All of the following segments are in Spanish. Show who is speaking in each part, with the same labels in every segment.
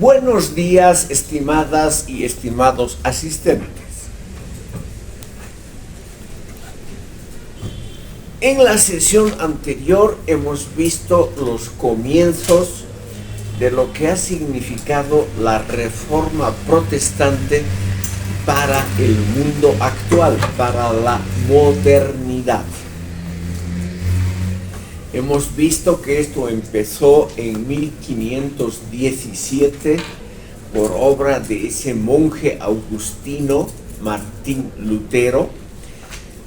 Speaker 1: Buenos días, estimadas y estimados asistentes. En la sesión anterior hemos visto los comienzos de lo que ha significado la Reforma Protestante para el mundo actual, para la modernidad. Hemos visto que esto empezó en 1517 por obra de ese monje agustino Martín Lutero,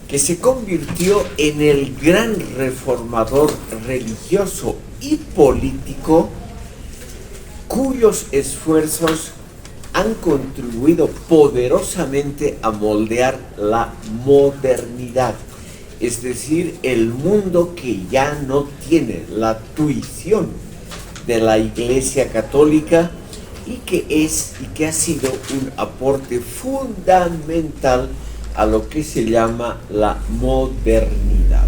Speaker 1: que se convirtió en el gran reformador religioso y político cuyos esfuerzos han contribuido poderosamente a moldear la modernidad, es decir, el mundo que ya no tiene la tuición de la Iglesia Católica y que ha sido un aporte fundamental a lo que se llama la modernidad.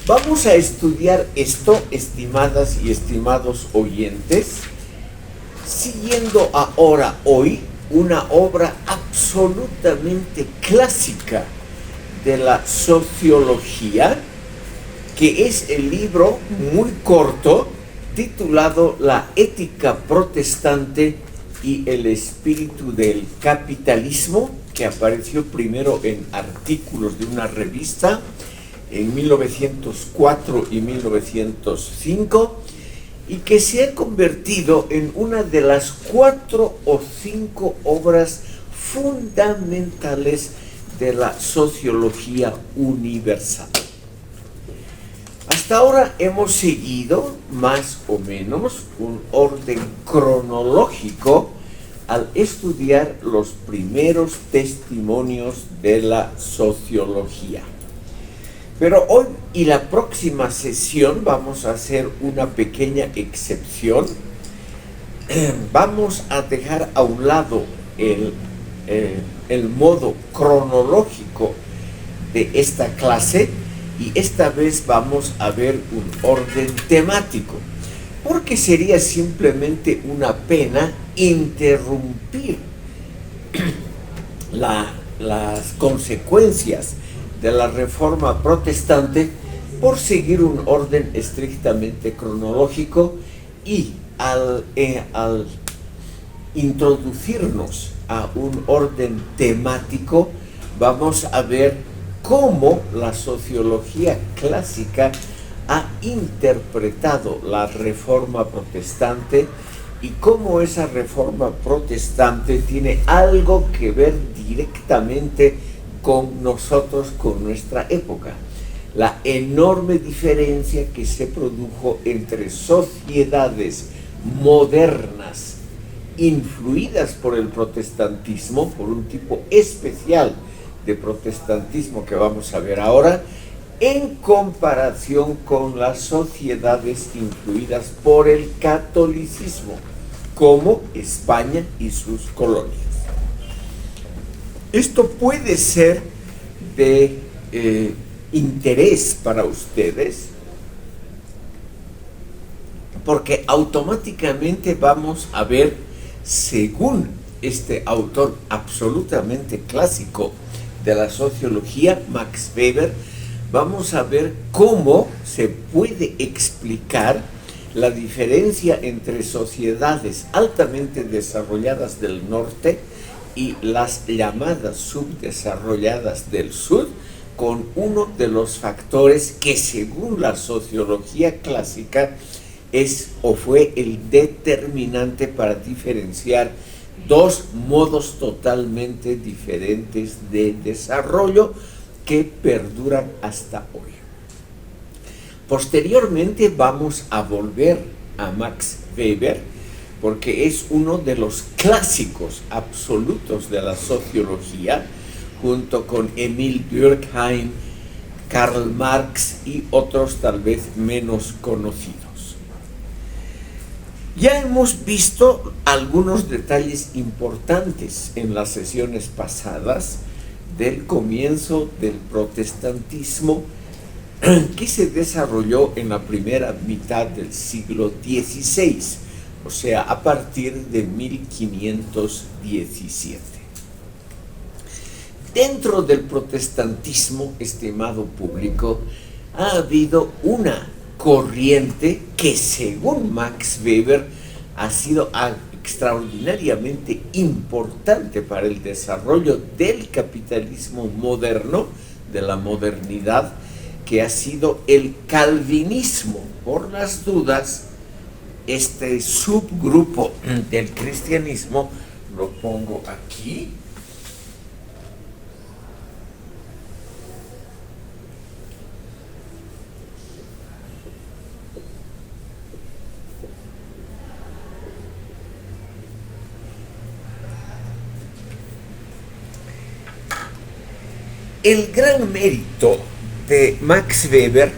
Speaker 1: Vamos a estudiar esto, estimadas y estimados oyentes, siguiendo hoy una obra absolutamente clásica de la sociología, que es el libro muy corto titulado La ética protestante y el espíritu del capitalismo, que apareció primero en artículos de una revista en 1904 y 1905 y que se ha convertido en una de las 4 o 5 obras fundamentales de la sociología universal. Hasta ahora hemos seguido más o menos un orden cronológico al estudiar los primeros testimonios de la sociología. Pero hoy y la próxima sesión vamos a hacer una pequeña excepción. Vamos a dejar a un lado el modo cronológico de esta clase y esta vez vamos a ver un orden temático, porque sería simplemente una pena interrumpir las consecuencias de la Reforma Protestante por seguir un orden estrictamente cronológico y al introducirnos a un orden temático vamos a ver cómo la sociología clásica ha interpretado la Reforma Protestante y cómo esa Reforma Protestante tiene algo que ver directamente con nosotros, con nuestra época. La enorme diferencia que se produjo entre sociedades modernas influidas por el protestantismo, por un tipo especial de protestantismo que vamos a ver ahora, en comparación con las sociedades influidas por el catolicismo, como España y sus colonias. Esto puede ser de interés para ustedes, porque automáticamente vamos a ver, según este autor absolutamente clásico de la sociología, Max Weber, vamos a ver cómo se puede explicar la diferencia entre sociedades altamente desarrolladas del norte y las llamadas subdesarrolladas del sur, con uno de los factores que según la sociología clásica es o fue el determinante para diferenciar dos modos totalmente diferentes de desarrollo que perduran hasta hoy. Posteriormente vamos a volver a Max Weber, porque es uno de los clásicos absolutos de la sociología, junto con Emil Durkheim, Karl Marx y otros tal vez menos conocidos. Ya hemos visto algunos detalles importantes en las sesiones pasadas del comienzo del protestantismo que se desarrolló en la primera mitad del siglo XVI, o sea, a partir de 1517. Dentro del protestantismo, estimado público, ha habido una corriente que, según Max Weber, ha sido extraordinariamente importante para el desarrollo del capitalismo moderno, de la modernidad, que ha sido el calvinismo. Por las dudas, este subgrupo del cristianismo, lo pongo aquí, el gran mérito de Max Weber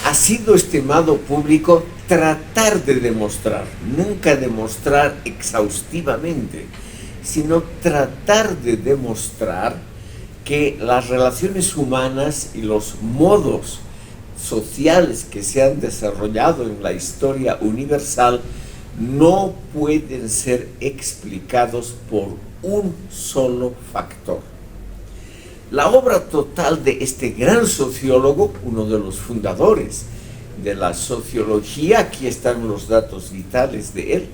Speaker 1: ha sido, estimado público, tratar de demostrar, nunca demostrar exhaustivamente, sino tratar de demostrar que las relaciones humanas y los modos sociales que se han desarrollado en la historia universal no pueden ser explicados por un solo factor. La obra total de este gran sociólogo, uno de los fundadores de la sociología, aquí están los datos vitales de él,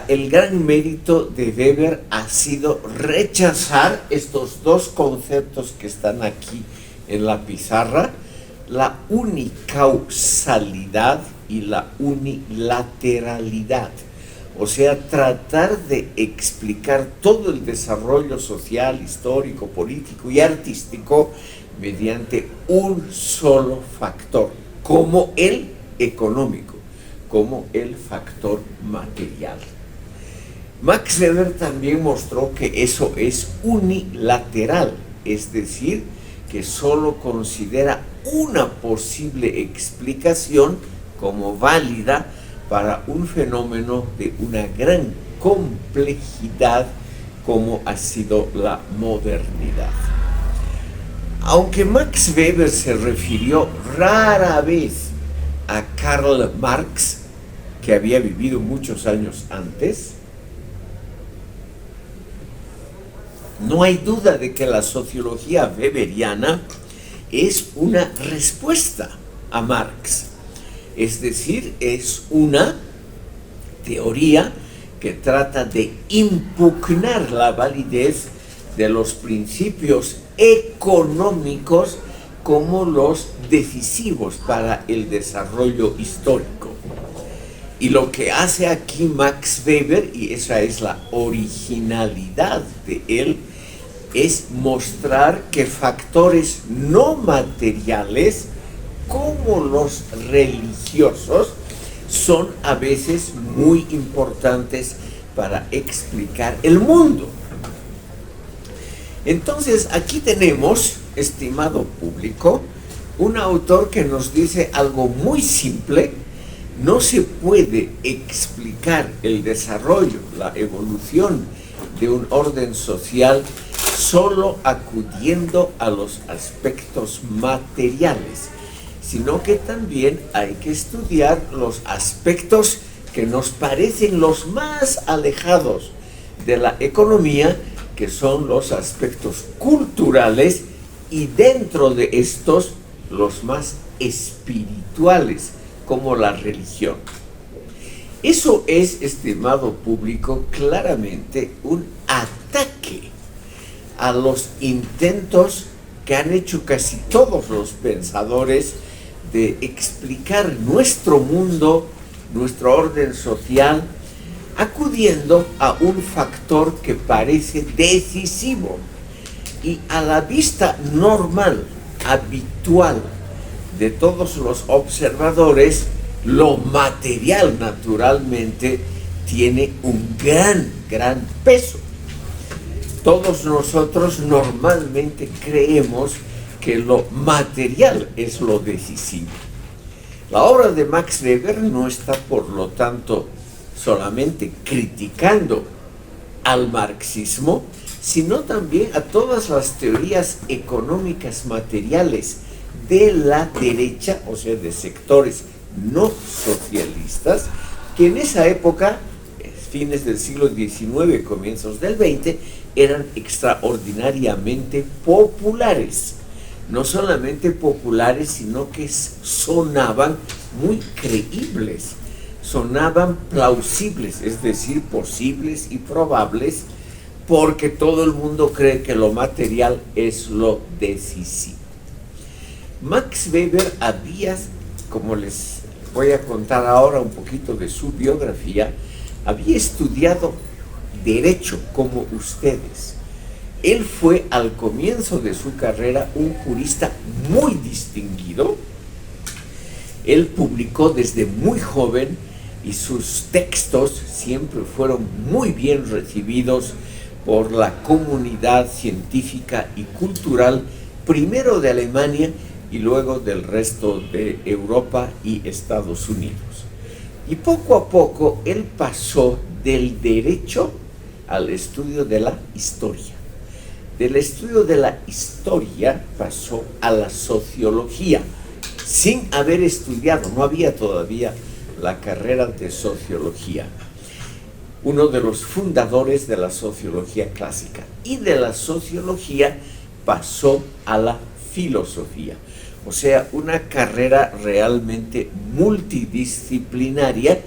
Speaker 1: el gran mérito de Weber ha sido rechazar estos dos conceptos que están aquí en la pizarra, la unicausalidad y la unilateralidad. O sea, tratar de explicar todo el desarrollo social, histórico, político y artístico mediante un solo factor, como el económico, como el factor material. Max Weber también mostró que eso es unilateral, es decir, que solo considera una posible explicación como válida para un fenómeno de una gran complejidad como ha sido la modernidad. Aunque Max Weber se refirió rara vez a Karl Marx, que había vivido muchos años antes, no hay duda de que la sociología weberiana es una respuesta a Marx. Es decir, es una teoría que trata de impugnar la validez de los principios económicos como los decisivos para el desarrollo histórico. Y lo que hace aquí Max Weber, y esa es la originalidad de él, es mostrar que factores no materiales como los religiosos son a veces muy importantes para explicar el mundo. Entonces, aquí tenemos, estimado público, un autor que nos dice algo muy simple: no se puede explicar el desarrollo, la evolución de un orden social solo acudiendo a los aspectos materiales, sino que también hay que estudiar los aspectos que nos parecen los más alejados de la economía, que son los aspectos culturales, y dentro de estos los más espirituales, como la religión. Eso es, estimado público, claramente un ataque a los intentos que han hecho casi todos los pensadores de explicar nuestro mundo, nuestro orden social, acudiendo a un factor que parece decisivo y a la vista normal, habitual de todos los observadores, lo material naturalmente tiene un gran peso. Todos nosotros normalmente creemos que lo material es lo decisivo. La obra de Max Weber no está, por lo tanto, solamente criticando al marxismo, sino también a todas las teorías económicas materiales de la derecha, o sea, de sectores no socialistas, que en esa época, fines del siglo XIX, comienzos del XX, eran extraordinariamente populares. No solamente populares, sino que sonaban muy creíbles, sonaban plausibles, es decir, posibles y probables, porque todo el mundo cree que lo material es lo decisivo. Max Weber había, como les voy a contar ahora un poquito de su biografía, había estudiado Derecho como ustedes. Él fue al comienzo de su carrera un jurista muy distinguido. Él publicó desde muy joven y sus textos siempre fueron muy bien recibidos por la comunidad científica y cultural, primero de Alemania y luego del resto de Europa y Estados Unidos. Y poco a poco él pasó del derecho al estudio de la historia. Del estudio de la historia pasó a la sociología, sin haber estudiado, no había todavía la carrera de sociología. Uno de los fundadores de la sociología clásica. Y de la sociología pasó a la filosofía. O sea, una carrera realmente multidisciplinaria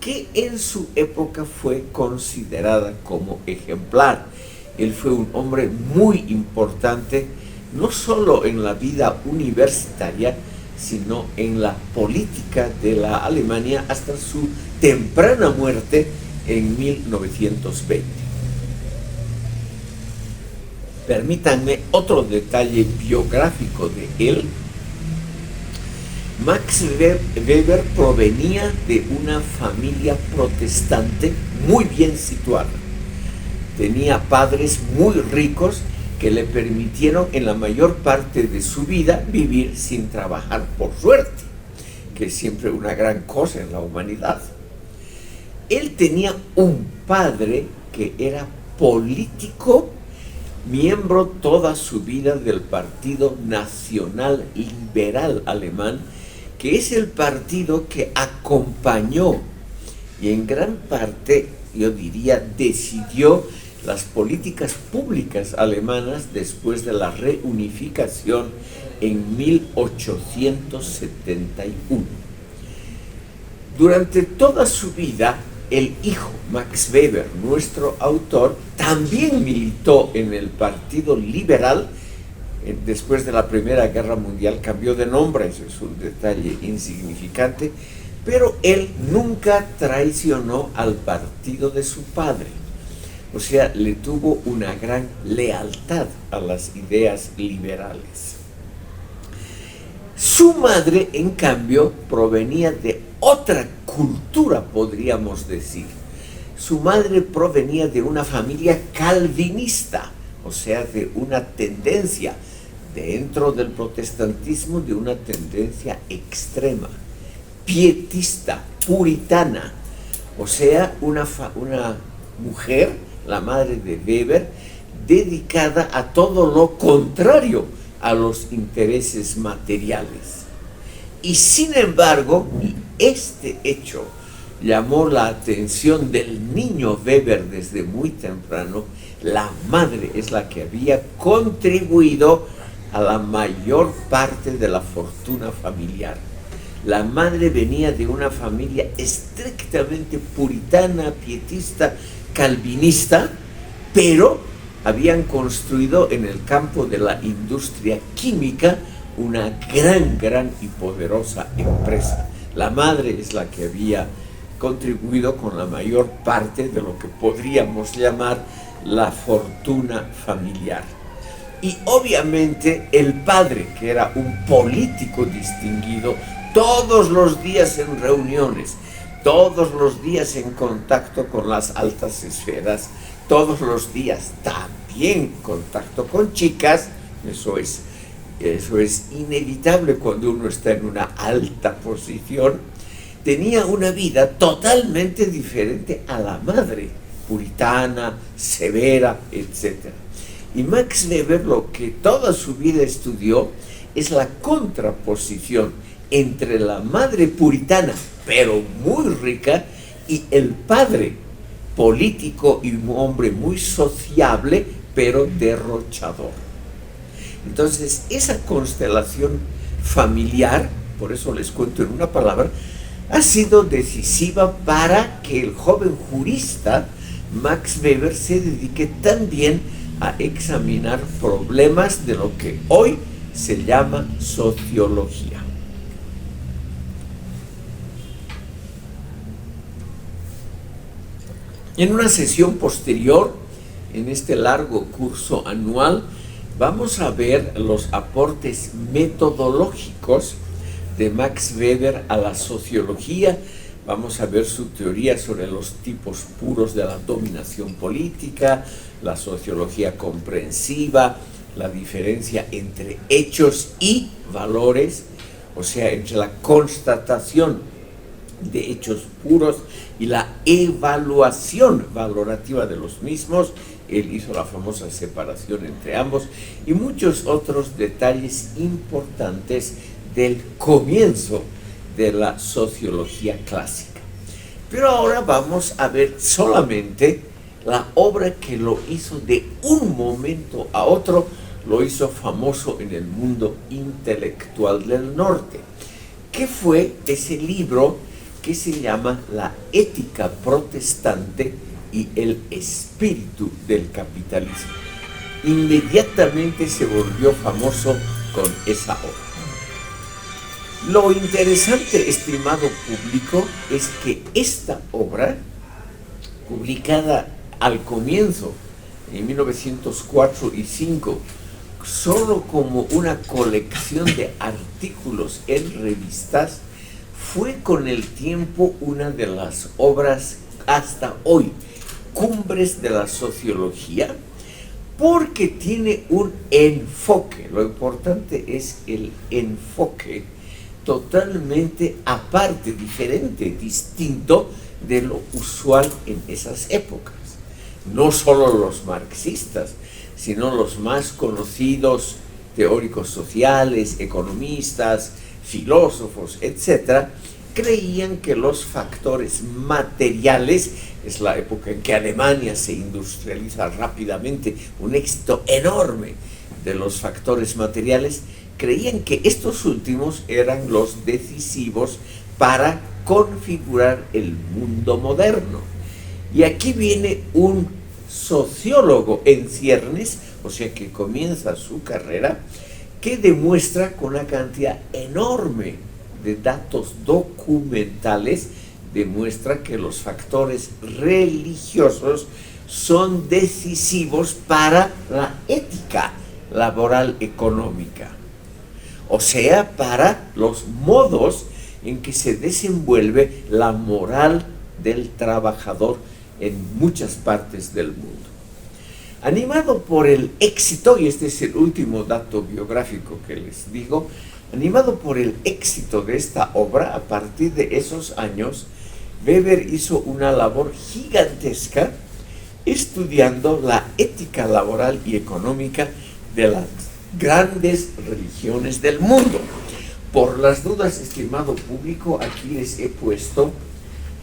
Speaker 1: que en su época fue considerada como ejemplar. Él fue un hombre muy importante, no solo en la vida universitaria, sino en la política de la Alemania hasta su temprana muerte en 1920. Permítanme otro detalle biográfico de él. Max Weber provenía de una familia protestante muy bien situada. Tenía padres muy ricos que le permitieron en la mayor parte de su vida vivir sin trabajar por suerte, que es siempre una gran cosa en la humanidad. Él tenía un padre que era político, miembro toda su vida del Partido Nacional Liberal Alemán, que es el partido que acompañó y en gran parte, yo diría, decidió las políticas públicas alemanas después de la reunificación en 1871. Durante toda su vida, el hijo Max Weber, nuestro autor, también militó en el Partido Liberal. Después de la Primera Guerra Mundial cambió de nombre, eso es un detalle insignificante, pero él nunca traicionó al partido de su padre. O sea, le tuvo una gran lealtad a las ideas liberales. Su madre, en cambio, provenía de otra cultura, podríamos decir. Su madre provenía de una familia calvinista, o sea, de una tendencia dentro del protestantismo, de una tendencia extrema, pietista, puritana, o sea, una mujer, la madre de Weber, dedicada a todo lo contrario a los intereses materiales. Y sin embargo, este hecho llamó la atención del niño Weber desde muy temprano. La madre es la que había contribuido a la mayor parte de la fortuna familiar. La madre venía de una familia estrictamente puritana, pietista, calvinista, pero habían construido en el campo de la industria química una gran y poderosa empresa. La madre es la que había contribuido con la mayor parte de lo que podríamos llamar la fortuna familiar. Y obviamente el padre, que era un político distinguido, todos los días en reuniones, todos los días en contacto con las altas esferas, todos los días también contacto con chicas, eso es inevitable cuando uno está en una alta posición, tenía una vida totalmente diferente a la madre, puritana, severa, etc. Y Max Weber lo que toda su vida estudió es la contraposición entre la madre puritana, pero muy rica, y el padre, político y un hombre muy sociable, pero derrochador. Entonces, esa constelación familiar, por eso les cuento en una palabra, ha sido decisiva para que el joven jurista Max Weber se dedique también a examinar problemas de lo que hoy se llama sociología. En una sesión posterior, en este largo curso anual, vamos a ver los aportes metodológicos de Max Weber a la sociología. Vamos a ver su teoría sobre los tipos puros de la dominación política, la sociología comprensiva, la diferencia entre hechos y valores, o sea, entre la constatación de hechos puros y la evaluación valorativa de los mismos. Él hizo la famosa separación entre ambos y muchos otros detalles importantes del comienzo de la sociología clásica. Pero ahora vamos a ver solamente la obra que lo hizo de un momento a otro, lo hizo famoso en el mundo intelectual del norte. ¿Qué fue ese libro que se llama La ética protestante y el espíritu del capitalismo? Inmediatamente se volvió famoso con esa obra. Lo interesante, estimado público, es que esta obra, publicada al comienzo, en 1904 y 5, solo como una colección de artículos en revistas, fue con el tiempo una de las obras hasta hoy, cumbres de la sociología, porque tiene un enfoque. Lo importante es el enfoque totalmente aparte, diferente, distinto de lo usual en esas épocas. No solo los marxistas, sino los más conocidos teóricos sociales, economistas, filósofos, etc., creían que los factores materiales, es la época en que Alemania se industrializa rápidamente, un éxito enorme de los factores materiales, creían que estos últimos eran los decisivos para configurar el mundo moderno. Y aquí viene un sociólogo en ciernes, o sea que comienza su carrera, que demuestra con una cantidad enorme de datos documentales, demuestra que los factores religiosos son decisivos para la ética laboral económica, o sea, para los modos en que se desenvuelve la moral del trabajador en muchas partes del mundo. Animado por el éxito, y este es el último dato biográfico que les digo, animado por el éxito de esta obra, a partir de esos años, Weber hizo una labor gigantesca estudiando la ética laboral y económica de las grandes religiones del mundo. Por las dudas, estimado público, aquí les he puesto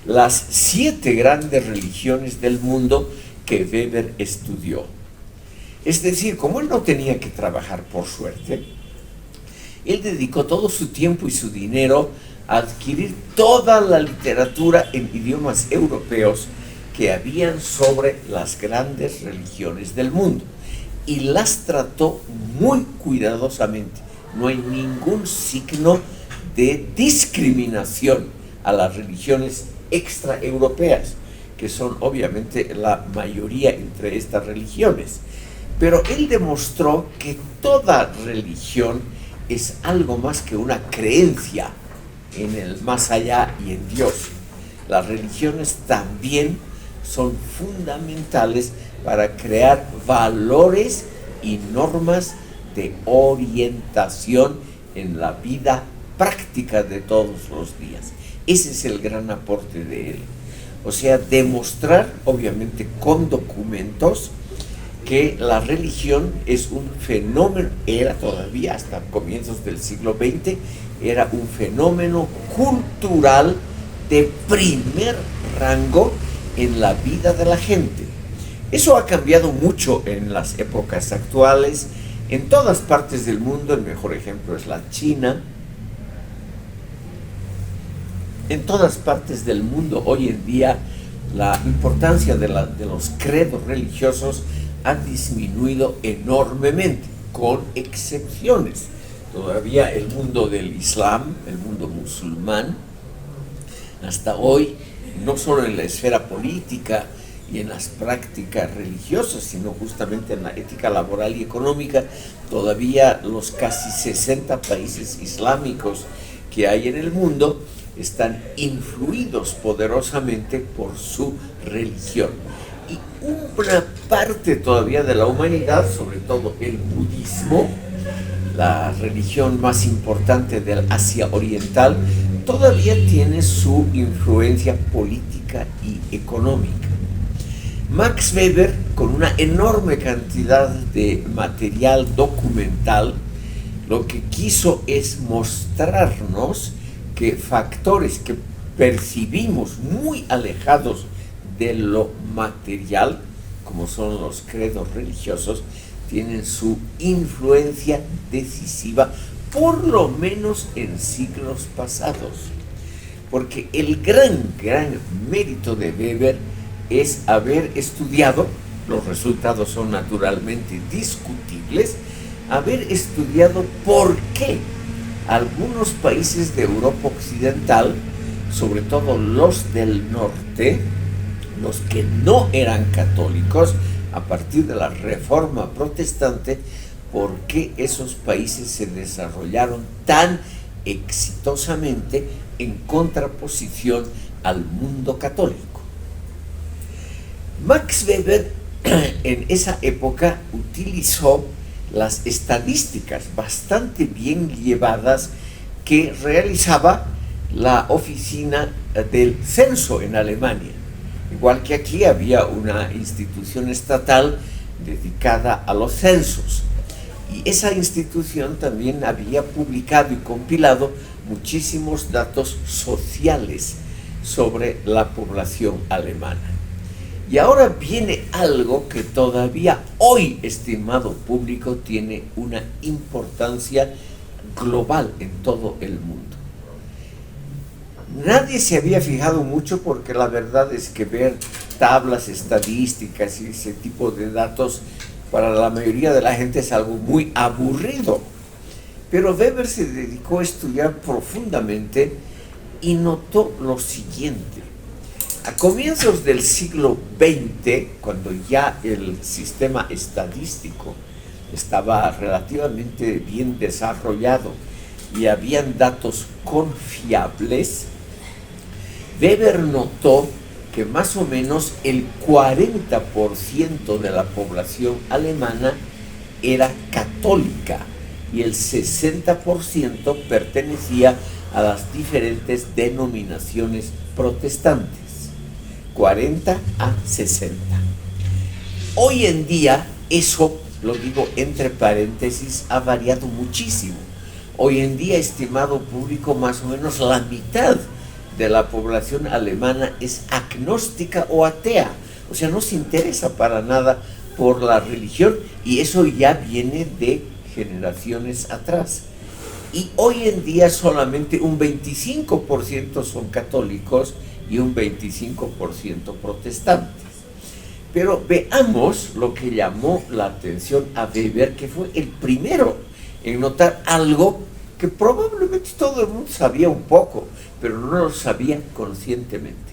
Speaker 1: las 7 grandes religiones del mundo que Weber estudió. Es decir, como él no tenía que trabajar por suerte, él dedicó todo su tiempo y su dinero a adquirir toda la literatura en idiomas europeos que habían sobre las grandes religiones del mundo y las trató muy cuidadosamente. No hay ningún signo de discriminación a las religiones extraeuropeas, que son obviamente la mayoría entre estas religiones. Pero él demostró que toda religión es algo más que una creencia en el más allá y en Dios. Las religiones también son fundamentales para crear valores y normas de orientación en la vida práctica de todos los días. Ese es el gran aporte de él. O sea, demostrar, obviamente con documentos, que la religión es un fenómeno, era todavía hasta comienzos del siglo XX, era un fenómeno cultural de primer rango en la vida de la gente. Eso ha cambiado mucho en las épocas actuales, en todas partes del mundo. El mejor ejemplo es la China. En todas partes del mundo hoy en día la importancia de los credos religiosos ha disminuido enormemente, con excepciones. Todavía el mundo del Islam, el mundo musulmán, hasta hoy, no solo en la esfera política y en las prácticas religiosas, sino justamente en la ética laboral y económica, todavía los casi 60 países islámicos que hay en el mundo están influidos poderosamente por su religión. Y una parte todavía de la humanidad, sobre todo el budismo, la religión más importante del Asia Oriental, todavía tiene su influencia política y económica. Max Weber, con una enorme cantidad de material documental, lo que quiso es mostrarnos que factores que percibimos muy alejados de lo material, como son los credos religiosos, tienen su influencia decisiva, por lo menos en siglos pasados. Porque el gran mérito de Weber es haber estudiado, los resultados son naturalmente discutibles, haber estudiado por qué algunos países de Europa Occidental, sobre todo los del norte, los que no eran católicos, a partir de la Reforma Protestante, por qué esos países se desarrollaron tan exitosamente en contraposición al mundo católico. Max Weber en esa época utilizó las estadísticas bastante bien llevadas que realizaba la oficina del censo en Alemania. Igual que aquí había una institución estatal dedicada a los censos. Y esa institución también había publicado y compilado muchísimos datos sociales sobre la población alemana. Y ahora viene algo que todavía hoy, estimado público, tiene una importancia global en todo el mundo. Nadie se había fijado mucho porque la verdad es que ver tablas estadísticas y ese tipo de datos para la mayoría de la gente es algo muy aburrido. Pero Weber se dedicó a estudiar profundamente y notó lo siguiente. A comienzos del siglo XX, cuando ya el sistema estadístico estaba relativamente bien desarrollado y habían datos confiables, Weber notó que más o menos el 40% de la población alemana era católica y el 60% pertenecía a las diferentes denominaciones protestantes. 40 a 60. Hoy en día eso, lo digo entre paréntesis, ha variado muchísimo. Hoy en día, estimado público, más o menos la mitad de la población alemana es agnóstica o atea, o sea, no se interesa para nada por la religión, y eso ya viene de generaciones atrás. Y hoy en día solamente un 25% son católicos y un 25% protestantes. Pero veamos lo que llamó la atención a Weber, que fue el primero en notar algo que probablemente todo el mundo sabía un poco, pero no lo sabía conscientemente.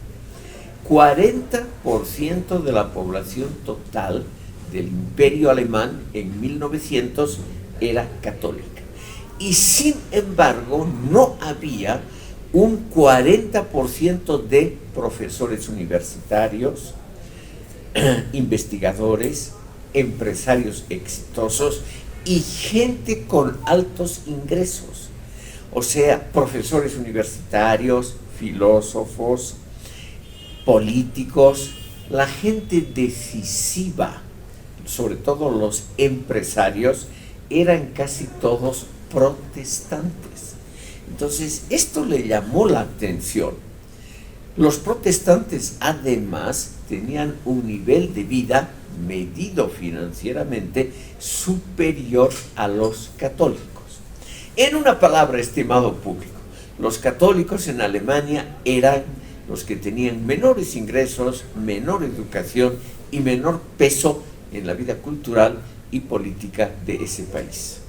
Speaker 1: 40% de la población total del Imperio Alemán en 1900 era católica. Y sin embargo, no había un 40% de profesores universitarios, investigadores, empresarios exitosos y gente con altos ingresos. O sea, profesores universitarios, filósofos, políticos, la gente decisiva, sobre todo los empresarios, eran casi todos protestantes. Entonces, esto le llamó la atención. Los protestantes además tenían un nivel de vida medido financieramente superior a los católicos. En una palabra, estimado público, los católicos en Alemania eran los que tenían menores ingresos, menor educación y menor peso en la vida cultural y política de ese país.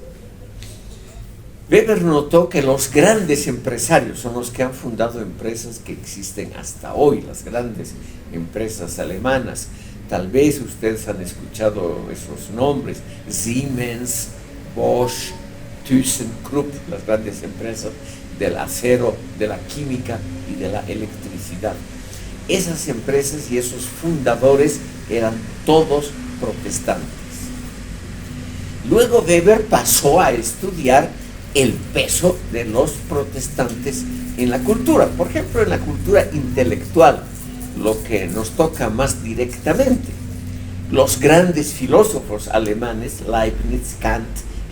Speaker 1: Weber notó que los grandes empresarios son los que han fundado empresas que existen hasta hoy, las grandes empresas alemanas. Tal vez ustedes han escuchado esos nombres: Siemens, Bosch, ThyssenKrupp, las grandes empresas del acero, de la química y de la electricidad. Esas empresas y esos fundadores eran todos protestantes. Luego Weber pasó a estudiar el peso de los protestantes en la cultura, por ejemplo, en la cultura intelectual, lo que nos toca más directamente. Los grandes filósofos alemanes, Leibniz, Kant,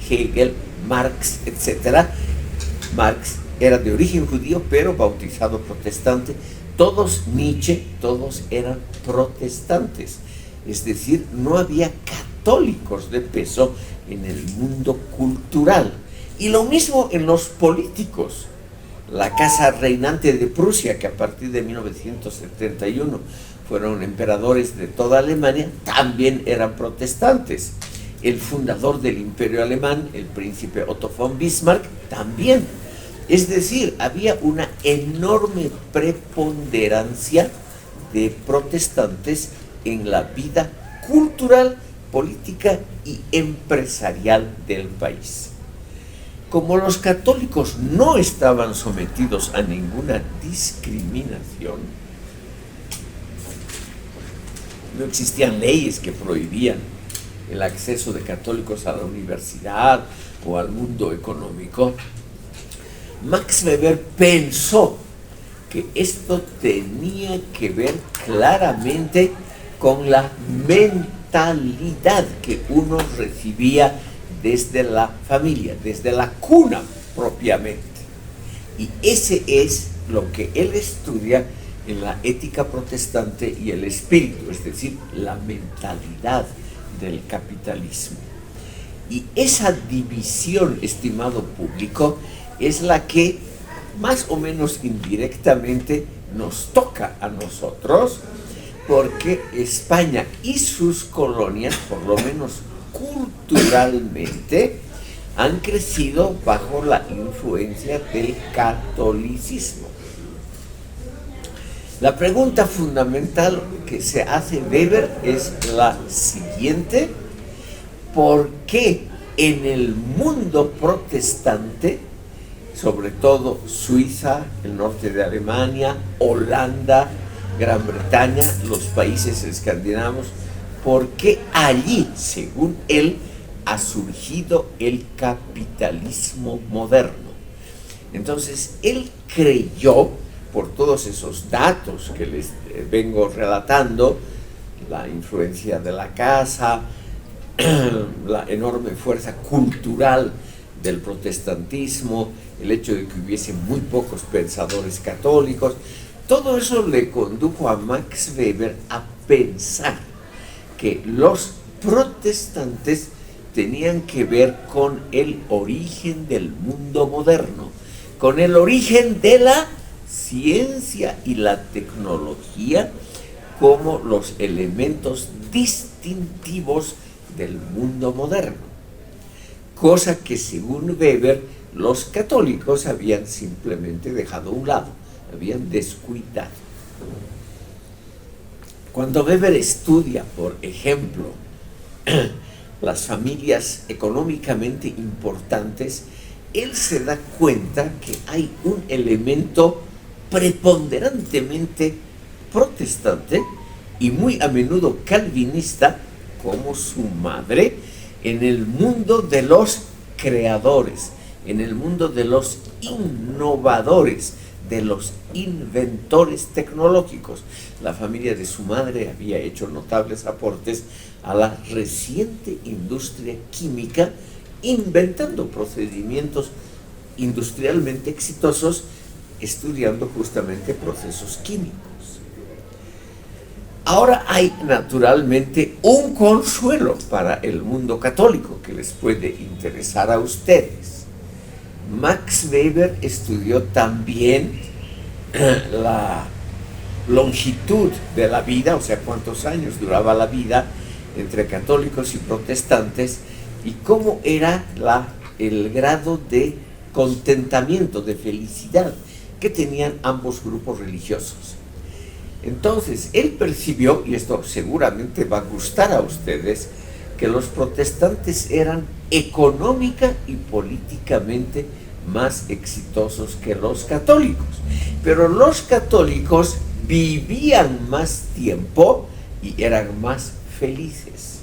Speaker 1: Hegel, Marx, etc. Marx era de origen judío, pero bautizado protestante. Todos, Nietzsche, todos eran protestantes. Es decir, no había católicos de peso en el mundo cultural. Y lo mismo en los políticos. La casa reinante de Prusia, que a partir de 1971 fueron emperadores de toda Alemania, también eran protestantes. El fundador del Imperio Alemán, el príncipe Otto von Bismarck, también. Es decir, había una enorme preponderancia de protestantes en la vida cultural, política y empresarial del país. Como los católicos no estaban sometidos a ninguna discriminación, no existían leyes que prohibían el acceso de católicos a la universidad o al mundo económico, Max Weber pensó que esto tenía que ver claramente con la mentalidad que uno recibía desde la familia, desde la cuna propiamente. Y ese es lo que él estudia en la ética protestante y el espíritu, es decir, la mentalidad del capitalismo. Y esa división, estimado público, es la que más o menos indirectamente nos toca a nosotros, porque España y sus colonias, por lo menos culturalmente, han crecido bajo la influencia del catolicismo. La pregunta fundamental que se hace Weber es la siguiente: ¿por qué en el mundo protestante, sobre todo Suiza, el norte de Alemania, Holanda, Gran Bretaña, los países escandinavos, por qué allí, según él, ha surgido el capitalismo moderno? Entonces, él creyó, por todos esos datos que les vengo relatando, la influencia de la casa, la enorme fuerza cultural del protestantismo, el hecho de que hubiese muy pocos pensadores católicos, todo eso le condujo a Max Weber a pensar que los protestantes tenían que ver con el origen del mundo moderno, con el origen de la ciencia y la tecnología como los elementos distintivos del mundo moderno, cosa que según Weber los católicos habían simplemente dejado a un lado, habían descuidado. Cuando Weber estudia, por ejemplo, las familias económicamente importantes, él se da cuenta que hay un elemento preponderantemente protestante y muy a menudo calvinista, como su madre, en el mundo de los creadores, en el mundo de los innovadores, de los inventores tecnológicos. La familia de su madre había hecho notables aportes a la reciente industria química, inventando procedimientos industrialmente exitosos estudiando justamente procesos químicos. Ahora hay naturalmente un consuelo para el mundo católico que les puede interesar a ustedes. Max Weber estudió también la longitud de la vida, o sea, cuántos años duraba la vida entre católicos y protestantes, y cómo era el grado de contentamiento, de felicidad que tenían ambos grupos religiosos. Entonces, él percibió, y esto seguramente va a gustar a ustedes, que los protestantes eran económica y políticamente más exitosos que los católicos. Pero los católicos vivían más tiempo y eran más felices.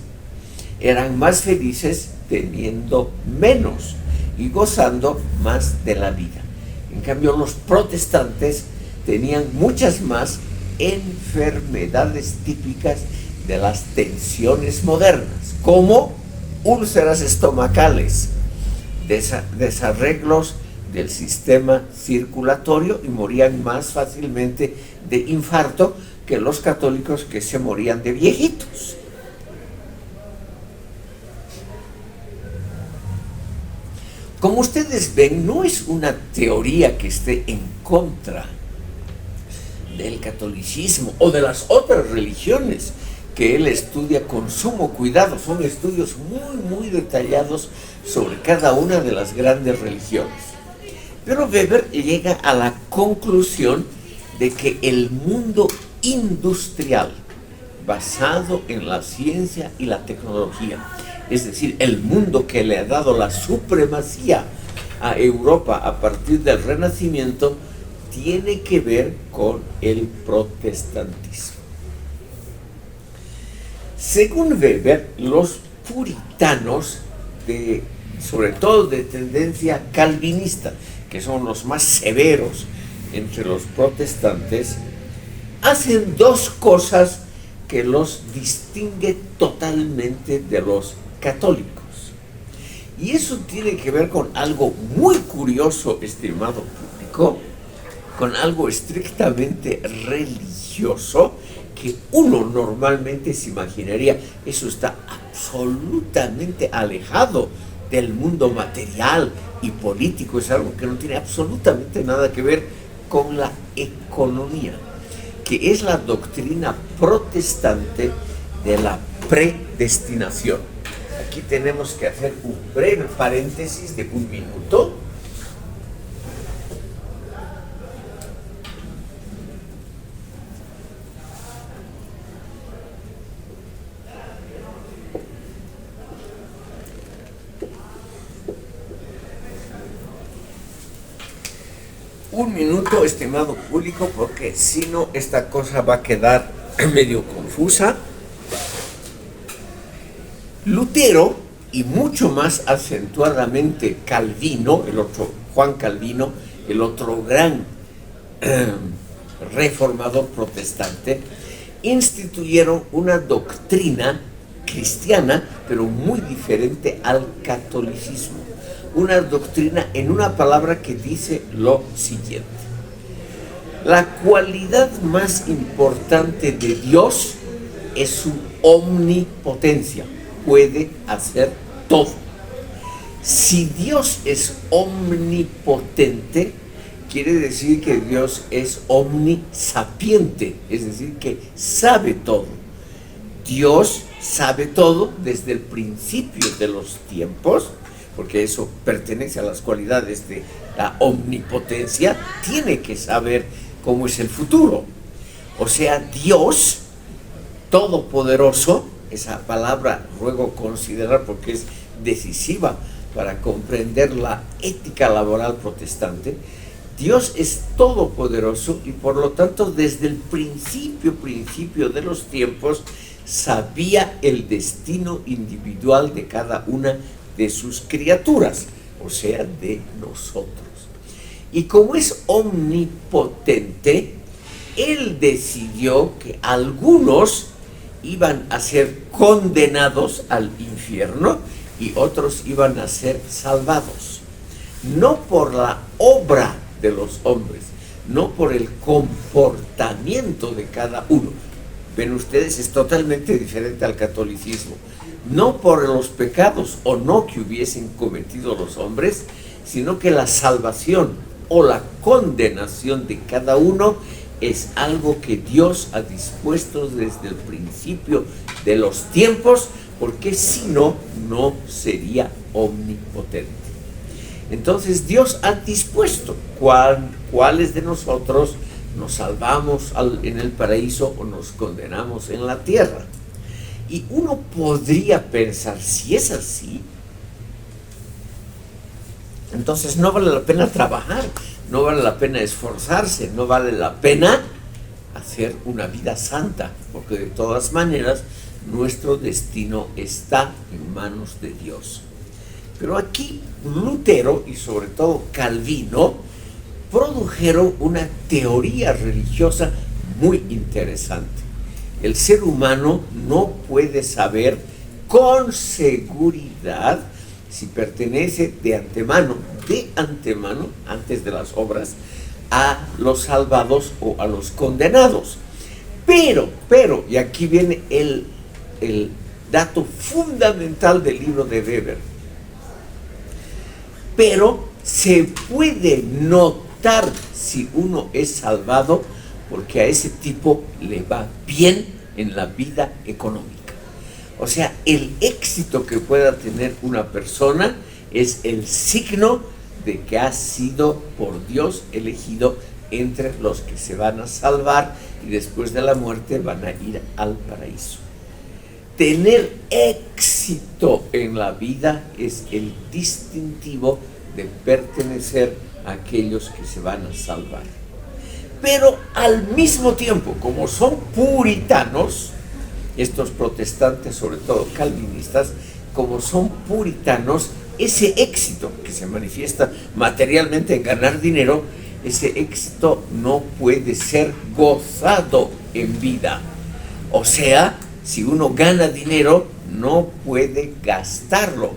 Speaker 1: Eran más felices teniendo menos y gozando más de la vida. En cambio, los protestantes tenían muchas más enfermedades típicas de las tensiones modernas, como úlceras estomacales, desarreglos del sistema circulatorio, y morían más fácilmente de infarto que los católicos, que se morían de viejitos. Como ustedes ven, no es una teoría que esté en contra del catolicismo o de las otras religiones que él estudia con sumo cuidado. Son estudios muy detallados sobre cada una de las grandes religiones. Pero Weber llega a la conclusión de que el mundo industrial, basado en la ciencia y la tecnología, es decir, el mundo que le ha dado la supremacía a Europa a partir del Renacimiento, tiene que ver con el protestantismo. Según Weber, los puritanos, sobre todo de tendencia calvinista, que son los más severos entre los protestantes, hacen dos cosas que los distingue totalmente de los católicos. Y eso tiene que ver con algo muy curioso, estimado público, con algo estrictamente religioso, que uno normalmente se imaginaría, eso está absolutamente alejado del mundo material y político, es algo que no tiene absolutamente nada que ver con la economía, que es la doctrina protestante de la predestinación. Aquí tenemos que hacer un breve paréntesis de un minuto. Un minuto, estimado público, porque si no, esta cosa va a quedar medio confusa. Lutero, y mucho más acentuadamente Calvino, el otro Juan Calvino, el otro gran reformador protestante, instituyeron una doctrina cristiana, pero muy diferente al catolicismo. Una doctrina, en una palabra, que dice lo siguiente: la cualidad más importante de Dios es su omnipotencia, puede hacer todo. Si Dios es omnipotente, quiere decir que Dios es omnisapiente, es decir, que sabe todo. Dios sabe todo desde el principio de los tiempos, porque eso pertenece a las cualidades de la omnipotencia. Tiene que saber cómo es el futuro. O sea, Dios todopoderoso, esa palabra ruego considerar porque es decisiva para comprender la ética laboral protestante. Dios es todopoderoso y por lo tanto desde el principio de los tiempos sabía el destino individual de cada una de sus criaturas, o sea, de nosotros. Y como es omnipotente, Él decidió que algunos iban a ser condenados al infierno y otros iban a ser salvados. No por la obra de los hombres, no por el comportamiento de cada uno. Ven ustedes, es totalmente diferente al catolicismo. No por los pecados o no que hubiesen cometido los hombres, sino que la salvación o la condenación de cada uno es algo que Dios ha dispuesto desde el principio de los tiempos, porque si no, no sería omnipotente. Entonces Dios ha dispuesto cuáles de nosotros nos salvamos en el paraíso o nos condenamos en la tierra. Y uno podría pensar, si es así, entonces no vale la pena trabajar, no vale la pena esforzarse, no vale la pena hacer una vida santa, porque de todas maneras nuestro destino está en manos de Dios. Pero aquí Lutero y sobre todo Calvino produjeron una teoría religiosa muy interesante. El ser humano no puede saber con seguridad si pertenece de antemano, antes de las obras, a los salvados o a los condenados. Pero, y aquí viene el dato fundamental del libro de Weber, pero se puede notar si uno es salvado porque a ese tipo le va bien en la vida económica. O sea, el éxito que pueda tener una persona es el signo de que ha sido por Dios elegido entre los que se van a salvar y después de la muerte van a ir al paraíso. Tener éxito en la vida es el distintivo de pertenecer a aquellos que se van a salvar. Pero al mismo tiempo, como son puritanos, estos protestantes, sobre todo calvinistas, como son puritanos, ese éxito que se manifiesta materialmente en ganar dinero, ese éxito no puede ser gozado en vida. O sea, si uno gana dinero, no puede gastarlo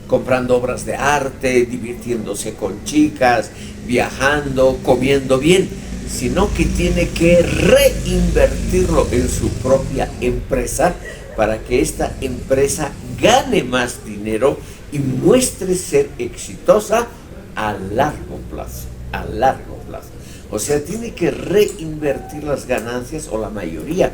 Speaker 1: comprando obras de arte, divirtiéndose con chicas, viajando, comiendo bien, sino que tiene que reinvertirlo en su propia empresa para que esta empresa gane más dinero y muestre ser exitosa a largo plazo, O sea, tiene que reinvertir las ganancias o la mayoría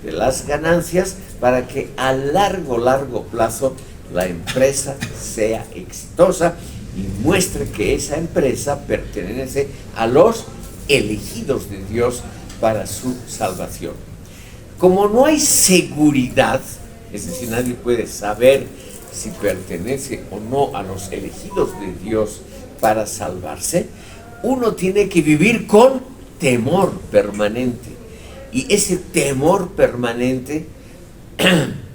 Speaker 1: de las ganancias para que a largo plazo la empresa sea exitosa y muestre que esa empresa pertenece a los elegidos de Dios para su salvación. Como no hay seguridad, es decir, nadie puede saber si pertenece o no a los elegidos de Dios para salvarse, uno tiene que vivir con temor permanente. Y ese temor permanente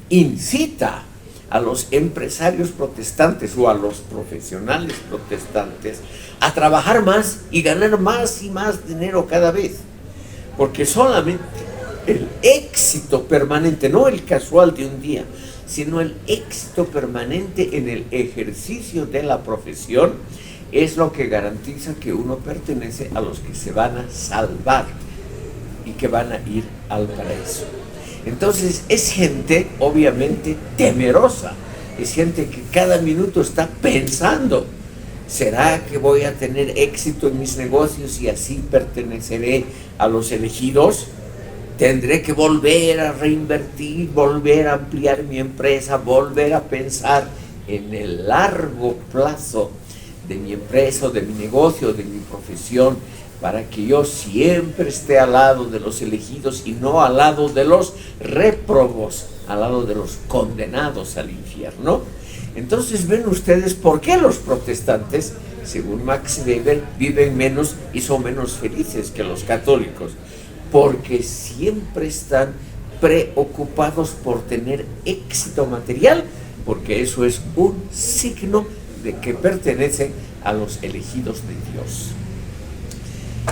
Speaker 1: incita a los empresarios protestantes o a los profesionales protestantes a trabajar más y ganar más y más dinero cada vez. Porque solamente el éxito permanente, no el casual de un día, sino el éxito permanente en el ejercicio de la profesión es lo que garantiza que uno pertenece a los que se van a salvar y que van a ir al paraíso. Entonces es gente obviamente temerosa, es gente que cada minuto está pensando, ¿será que voy a tener éxito en mis negocios y así perteneceré a los elegidos? Tendré que volver a reinvertir, volver a ampliar mi empresa, volver a pensar en el largo plazo de mi empresa, de mi negocio, de mi profesión, para que yo siempre esté al lado de los elegidos y no al lado de los réprobos, al lado de los condenados al infierno. Entonces ven ustedes por qué los protestantes, según Max Weber, viven menos y son menos felices que los católicos, porque siempre están preocupados por tener éxito material, porque eso es un signo de que pertenecen a los elegidos de Dios.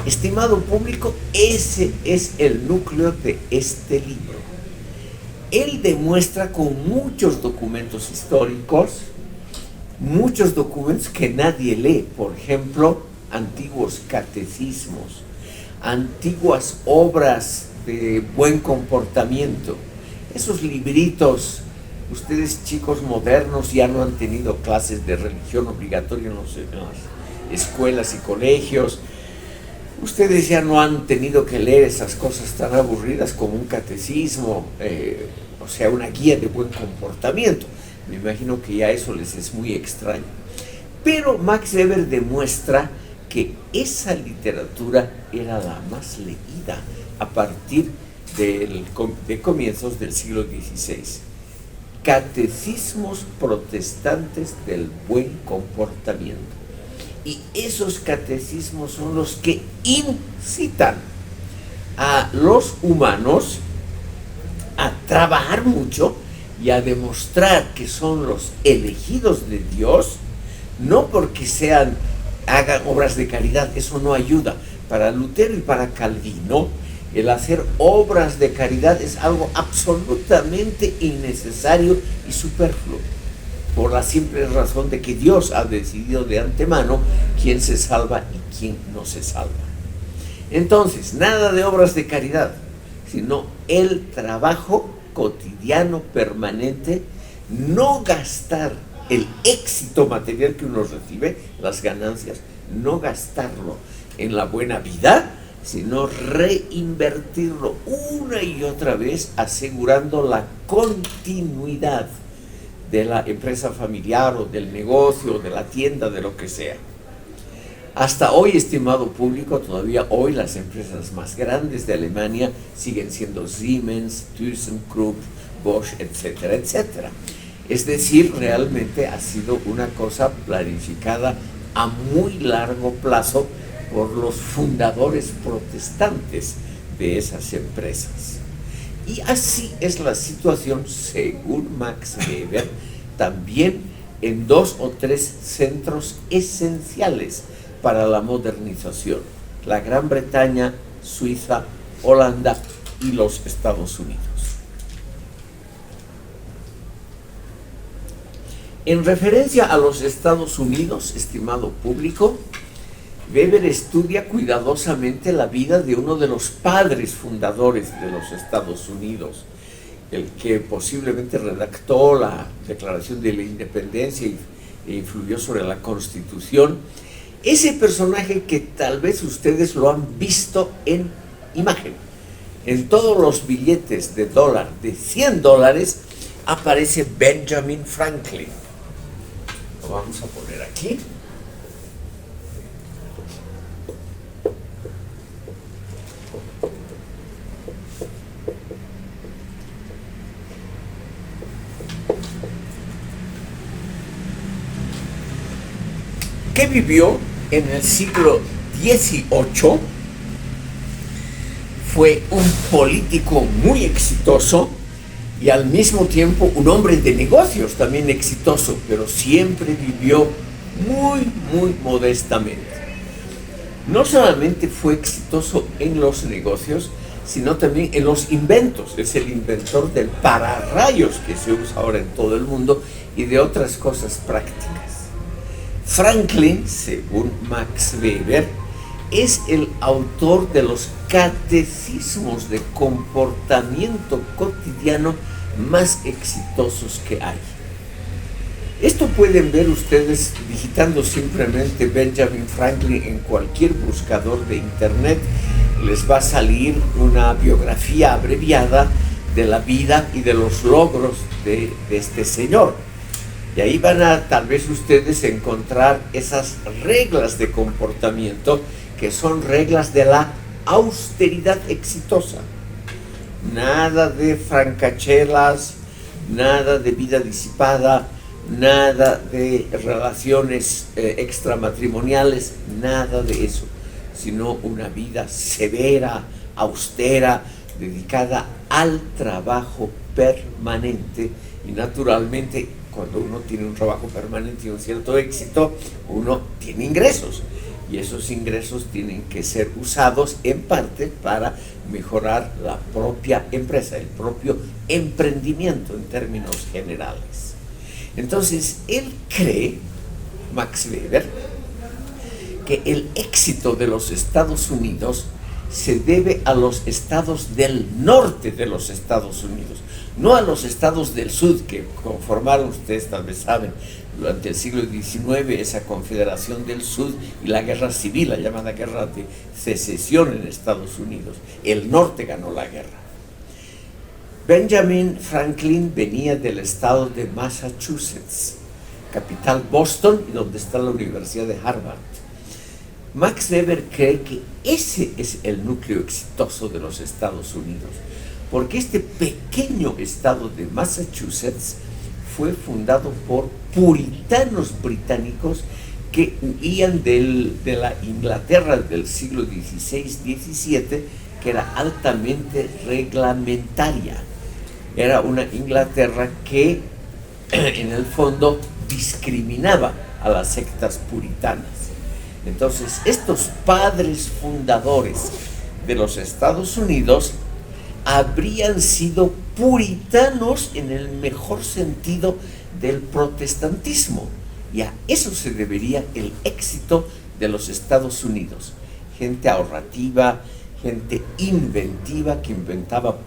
Speaker 1: Estimado público, ese es el núcleo de este libro. Él demuestra con muchos documentos históricos, muchos documentos que nadie lee, por ejemplo, antiguos catecismos, antiguas obras de buen comportamiento. Esos libritos, ustedes chicos modernos ya no han tenido clases de religión obligatoria en las escuelas y colegios. Ustedes ya no han tenido que leer esas cosas tan aburridas como un catecismo, o sea, una guía de buen comportamiento. Me imagino que ya eso les es muy extraño. Pero Max Weber demuestra que esa literatura era la más leída a partir de comienzos del siglo XVI. Catecismos protestantes del buen comportamiento. Y esos catecismos son los que incitan a los humanos a trabajar mucho y a demostrar que son los elegidos de Dios, no porque hagan obras de caridad, eso no ayuda. Para Lutero y para Calvino, el hacer obras de caridad es algo absolutamente innecesario y superfluo, por la simple razón de que Dios ha decidido de antemano quién se salva y quién no se salva. Entonces, nada de obras de caridad, sino el trabajo cotidiano, permanente, no gastar el éxito material que uno recibe, las ganancias, no gastarlo en la buena vida, sino reinvertirlo una y otra vez, asegurando la continuidad de la empresa familiar o del negocio, de la tienda, de lo que sea. Hasta hoy, estimado público, todavía hoy las empresas más grandes de Alemania siguen siendo Siemens, ThyssenKrupp, Bosch, etcétera, etcétera. Es decir, realmente ha sido una cosa planificada a muy largo plazo por los fundadores protestantes de esas empresas. Y así es la situación, según Max Weber, también en 2 o 3 centros esenciales para la modernización: la Gran Bretaña, Suiza, Holanda y los Estados Unidos. En referencia a los Estados Unidos, estimado público, Weber estudia cuidadosamente la vida de uno de los padres fundadores de los Estados Unidos, el que posiblemente redactó la Declaración de la Independencia e influyó sobre la Constitución. Ese personaje que tal vez ustedes lo han visto en imagen. En todos los billetes de dólar de $100 aparece Benjamin Franklin. Lo vamos a poner aquí. Que vivió en el siglo XVIII, fue un político muy exitoso y al mismo tiempo un hombre de negocios también exitoso, pero siempre vivió muy modestamente. No solamente fue exitoso en los negocios, sino también en los inventos. Es el inventor del pararrayos que se usa ahora en todo el mundo y de otras cosas prácticas. Franklin, según Max Weber, es el autor de los catecismos de comportamiento cotidiano más exitosos que hay. Esto pueden ver ustedes digitando simplemente Benjamin Franklin en cualquier buscador de internet. Les va a salir una biografía abreviada de la vida y de los logros de este señor. Y ahí van a tal vez ustedes encontrar esas reglas de comportamiento que son reglas de la austeridad exitosa. Nada de francachelas, nada de vida disipada, nada de relaciones extramatrimoniales, nada de eso, sino una vida severa, austera, dedicada al trabajo permanente. Y naturalmente, cuando uno tiene un trabajo permanente y un cierto éxito, uno tiene ingresos. Y esos ingresos tienen que ser usados en parte para mejorar la propia empresa, el propio emprendimiento en términos generales. Entonces, él cree, Max Weber, que el éxito de los Estados Unidos se debe a los estados del norte de los Estados Unidos, no a los estados del sur que conformaron, ustedes tal vez saben, durante el siglo XIX, esa confederación del sur y la guerra civil, la llamada guerra de secesión en Estados Unidos. El norte ganó la guerra. Benjamin Franklin venía del estado de Massachusetts, capital Boston, y donde está la Universidad de Harvard. Max Weber cree que ese es el núcleo exitoso de los Estados Unidos, porque este pequeño estado de Massachusetts fue fundado por puritanos británicos que huían de la Inglaterra del siglo XVI-XVII, que era altamente reglamentaria. Era una Inglaterra que, en el fondo, discriminaba a las sectas puritanas. Entonces, estos padres fundadores de los Estados Unidos habrían sido puritanos en el mejor sentido del protestantismo, y a eso se debería el éxito de los Estados Unidos. Gente ahorrativa, gente inventiva que inventaba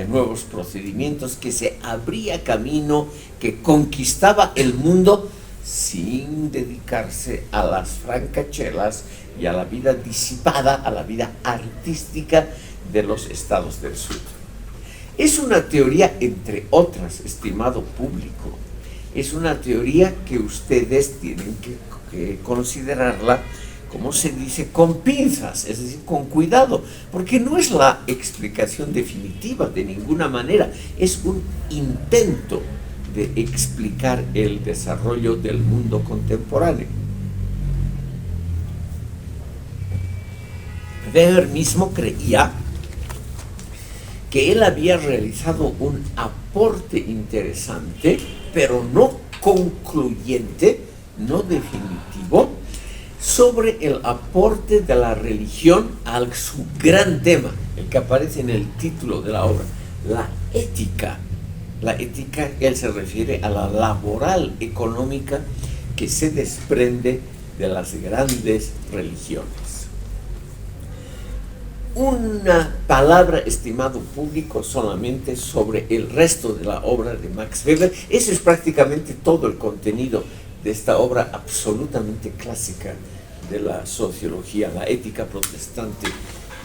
Speaker 1: nuevos procedimientos, que se abría camino, que conquistaba el mundo sin dedicarse a las francachelas y a la vida disipada, a la vida artística de los estados del sur. Es una teoría, entre otras, estimado público. Es una teoría que ustedes tienen que considerarla, como se dice, con pinzas, es decir, con cuidado, porque no es la explicación definitiva de ninguna manera, es un intento de explicar el desarrollo del mundo contemporáneo. Weber mismo creía que él había realizado un aporte interesante, pero no concluyente, no definitivo, sobre el aporte de la religión a su gran tema, el que aparece en el título de la obra, la ética. La ética, él se refiere a la laboral económica que se desprende de las grandes religiones. Una palabra, estimado público, solamente sobre el resto de la obra de Max Weber. Ese es prácticamente todo el contenido de esta obra absolutamente clásica de la sociología, la ética protestante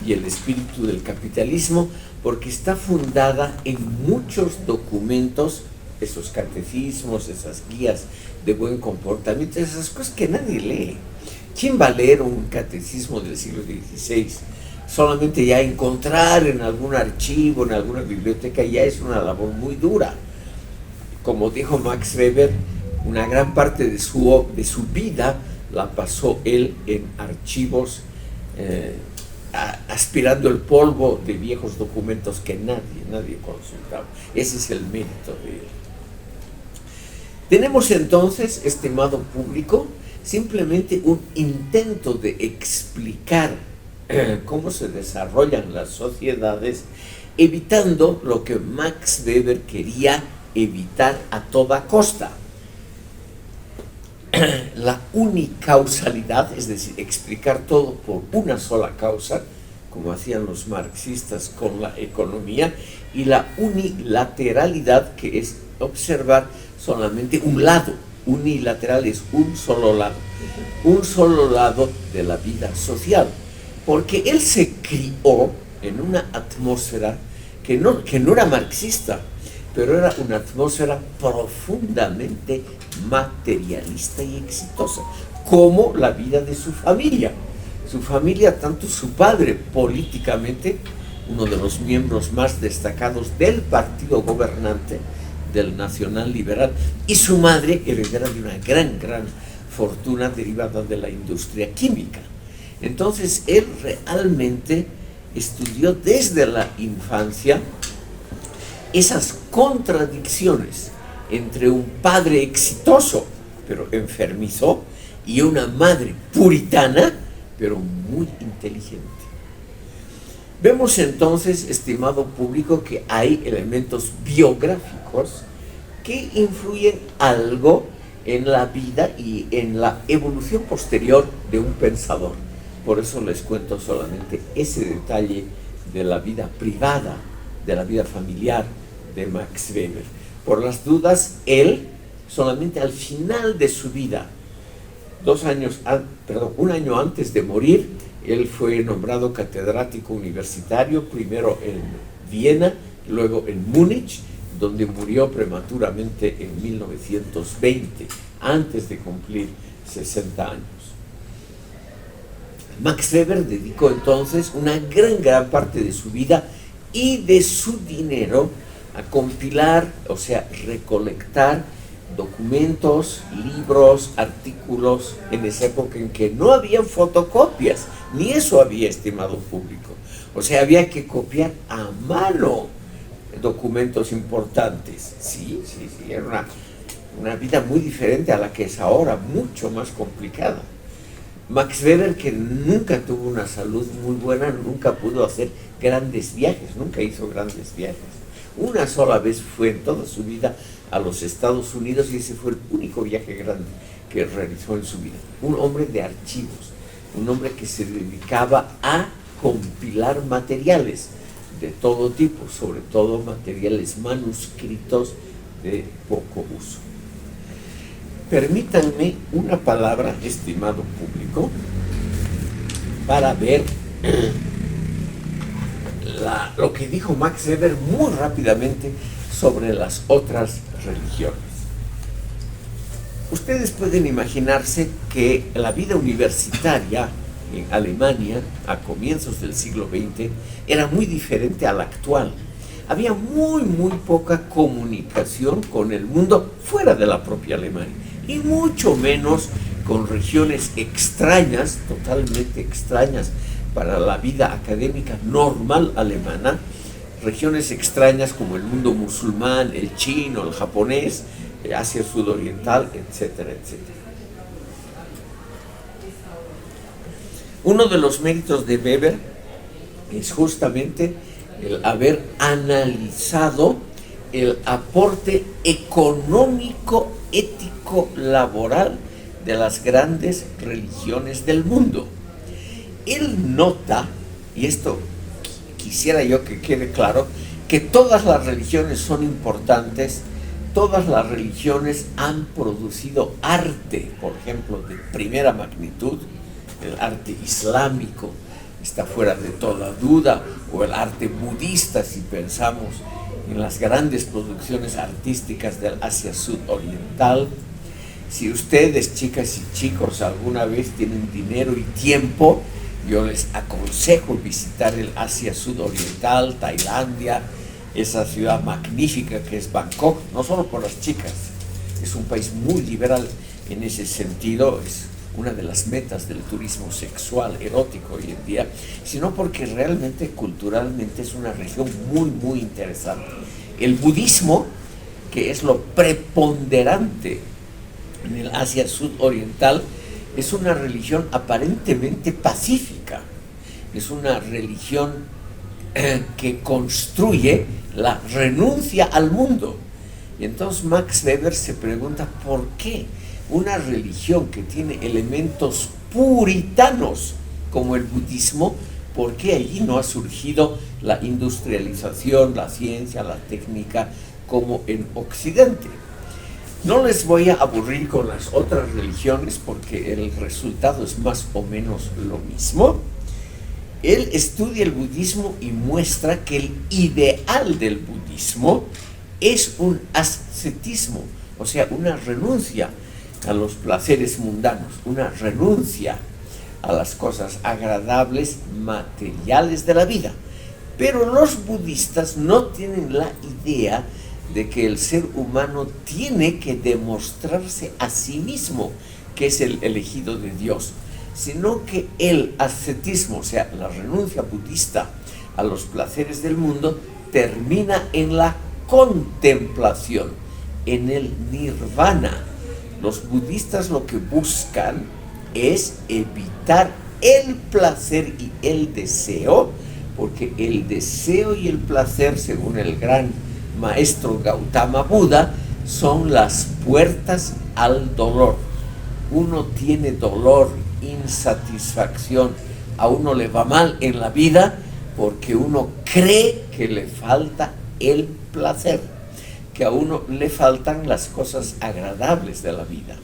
Speaker 1: y el espíritu del capitalismo, porque está fundada en muchos documentos, esos catecismos, esas guías de buen comportamiento, esas cosas que nadie lee. ¿Quién va a leer un catecismo del siglo XVI? Solamente ya encontrar en algún archivo, en alguna biblioteca, ya es una labor muy dura. Como dijo Max Weber, una gran parte de su vida la pasó él en archivos, aspirando el polvo de viejos documentos que nadie consultaba. Ese es el mérito de él. Tenemos entonces, estimado público, simplemente un intento de explicar cómo se desarrollan las sociedades, evitando lo que Max Weber quería evitar a toda costa. La unicausalidad, es decir, explicar todo por una sola causa, como hacían los marxistas con la economía, y la unilateralidad, que es observar solamente un lado. Unilateral es un solo lado de la vida social, porque él se crió en una atmósfera que no era marxista, pero era una atmósfera profundamente materialista y exitosa, como la vida de su familia. Su familia, tanto su padre, políticamente, uno de los miembros más destacados del partido gobernante, del Nacional Liberal, y su madre, heredera de una gran fortuna derivada de la industria química. Entonces, él realmente estudió desde la infancia esas contradicciones entre un padre exitoso, pero enfermizo, y una madre puritana, pero muy inteligente. Vemos entonces, estimado público, que hay elementos biográficos que influyen algo en la vida y en la evolución posterior de un pensador. por eso les cuento solamente ese detalle de la vida privada, de la vida familiar de Max Weber. Por las dudas, él, solamente al final de su vida, un año antes de morir, él fue nombrado catedrático universitario, primero en Viena, luego en Múnich, donde murió prematuramente en 1920, antes de cumplir 60 años. Max Weber dedicó entonces una gran parte de su vida y de su dinero a compilar, o sea, recolectar documentos, libros, artículos en esa época en que no había fotocopias, ni eso había, estimado público. O sea, había que copiar a mano documentos importantes. Sí, era una vida muy diferente a la que es ahora, mucho más complicada. Max Weber, que nunca tuvo una salud muy buena, nunca pudo hacer grandes viajes, nunca hizo grandes viajes. Una sola vez fue en toda su vida a los Estados Unidos y ese fue el único viaje grande que realizó en su vida. Un hombre de archivos, un hombre que se dedicaba a compilar materiales de todo tipo, sobre todo materiales manuscritos de poco uso. Permítanme una palabra, estimado público, para ver lo que dijo Max Weber muy rápidamente sobre las otras religiones. Ustedes pueden imaginarse que la vida universitaria en Alemania a comienzos del siglo XX era muy diferente a la actual. Había muy poca comunicación con el mundo fuera de la propia Alemania y mucho menos con regiones extrañas, totalmente extrañas para la vida académica normal alemana, regiones extrañas como el mundo musulmán, el chino, el japonés, Asia sudoriental, etcétera, etcétera. Uno de los méritos de Weber es justamente el haber analizado el aporte económico, ético, laboral de las grandes religiones del mundo. Él nota, y esto quisiera yo que quede claro, que todas las religiones son importantes, todas las religiones han producido arte, por ejemplo, de primera magnitud. El arte islámico está fuera de toda duda, o el arte budista, si pensamos en las grandes producciones artísticas del Asia sudoriental. Si ustedes, chicas y chicos, alguna vez tienen dinero y tiempo, yo les aconsejo visitar el Asia sudoriental, Tailandia, esa ciudad magnífica que es Bangkok, no solo por las chicas, es un país muy liberal en ese sentido, es una de las metas del turismo sexual, erótico hoy en día, sino porque realmente culturalmente es una región muy interesante. El budismo, que es lo preponderante en el Asia sudoriental, es una religión aparentemente pacífica, es una religión que construye la renuncia al mundo. Y entonces Max Weber se pregunta por qué una religión que tiene elementos puritanos como el budismo, ¿por qué allí no ha surgido la industrialización, la ciencia, la técnica como en Occidente? No les voy a aburrir con las otras religiones porque el resultado es más o menos lo mismo. Él estudia el budismo y muestra que el ideal del budismo es un ascetismo, o sea, una renuncia a los placeres mundanos, una renuncia a las cosas agradables, materiales de la vida. Pero los budistas no tienen la idea de que el ser humano tiene que demostrarse a sí mismo que es el elegido de Dios, sino que el ascetismo, o sea, la renuncia budista a los placeres del mundo, termina en la contemplación, en el nirvana. Los budistas lo que buscan es evitar el placer y el deseo, porque el deseo y el placer, según el gran maestro Gautama Buda, son las puertas al dolor. Uno tiene dolor, insatisfacción, a uno le va mal en la vida porque uno cree que le falta el placer, que a uno le faltan las cosas agradables de la vida.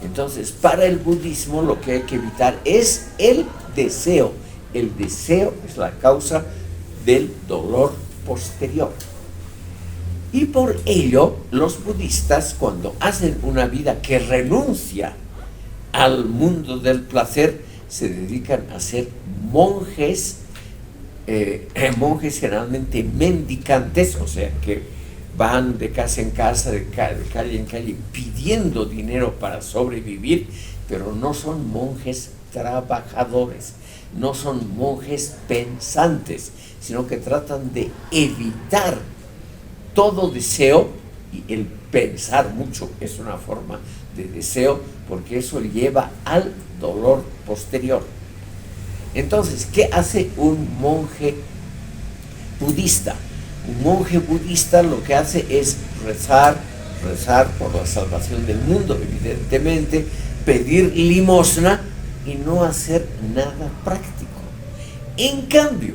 Speaker 1: Entonces, para el budismo lo que hay que evitar es el deseo. El deseo es la causa del dolor posterior. Y por ello, los budistas, cuando hacen una vida que renuncia al mundo del placer, se dedican a ser monjes, monjes generalmente mendicantes, o sea, que van de casa en casa, de calle en calle, pidiendo dinero para sobrevivir, pero no son monjes trabajadores, no son monjes pensantes, sino que tratan de evitar todo deseo, y el pensar mucho es una forma de deseo, porque eso lleva al dolor posterior. Entonces, ¿qué hace un monje budista? Un monje budista lo que hace es rezar por la salvación del mundo, evidentemente, pedir limosna y no hacer nada práctico. En cambio,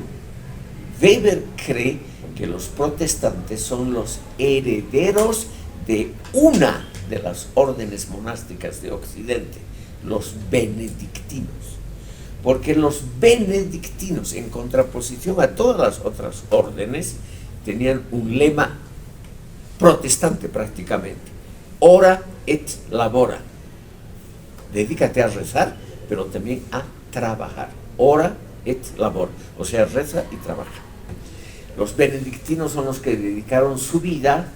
Speaker 1: Weber cree que los protestantes son los herederos de una de las órdenes monásticas de Occidente, los benedictinos. Porque los benedictinos, en contraposición a todas las otras órdenes, tenían un lema protestante prácticamente: ora et labora. Dedícate a rezar, pero también a trabajar. Ora et labora, o sea, reza y trabaja. Los benedictinos son los que dedicaron su vida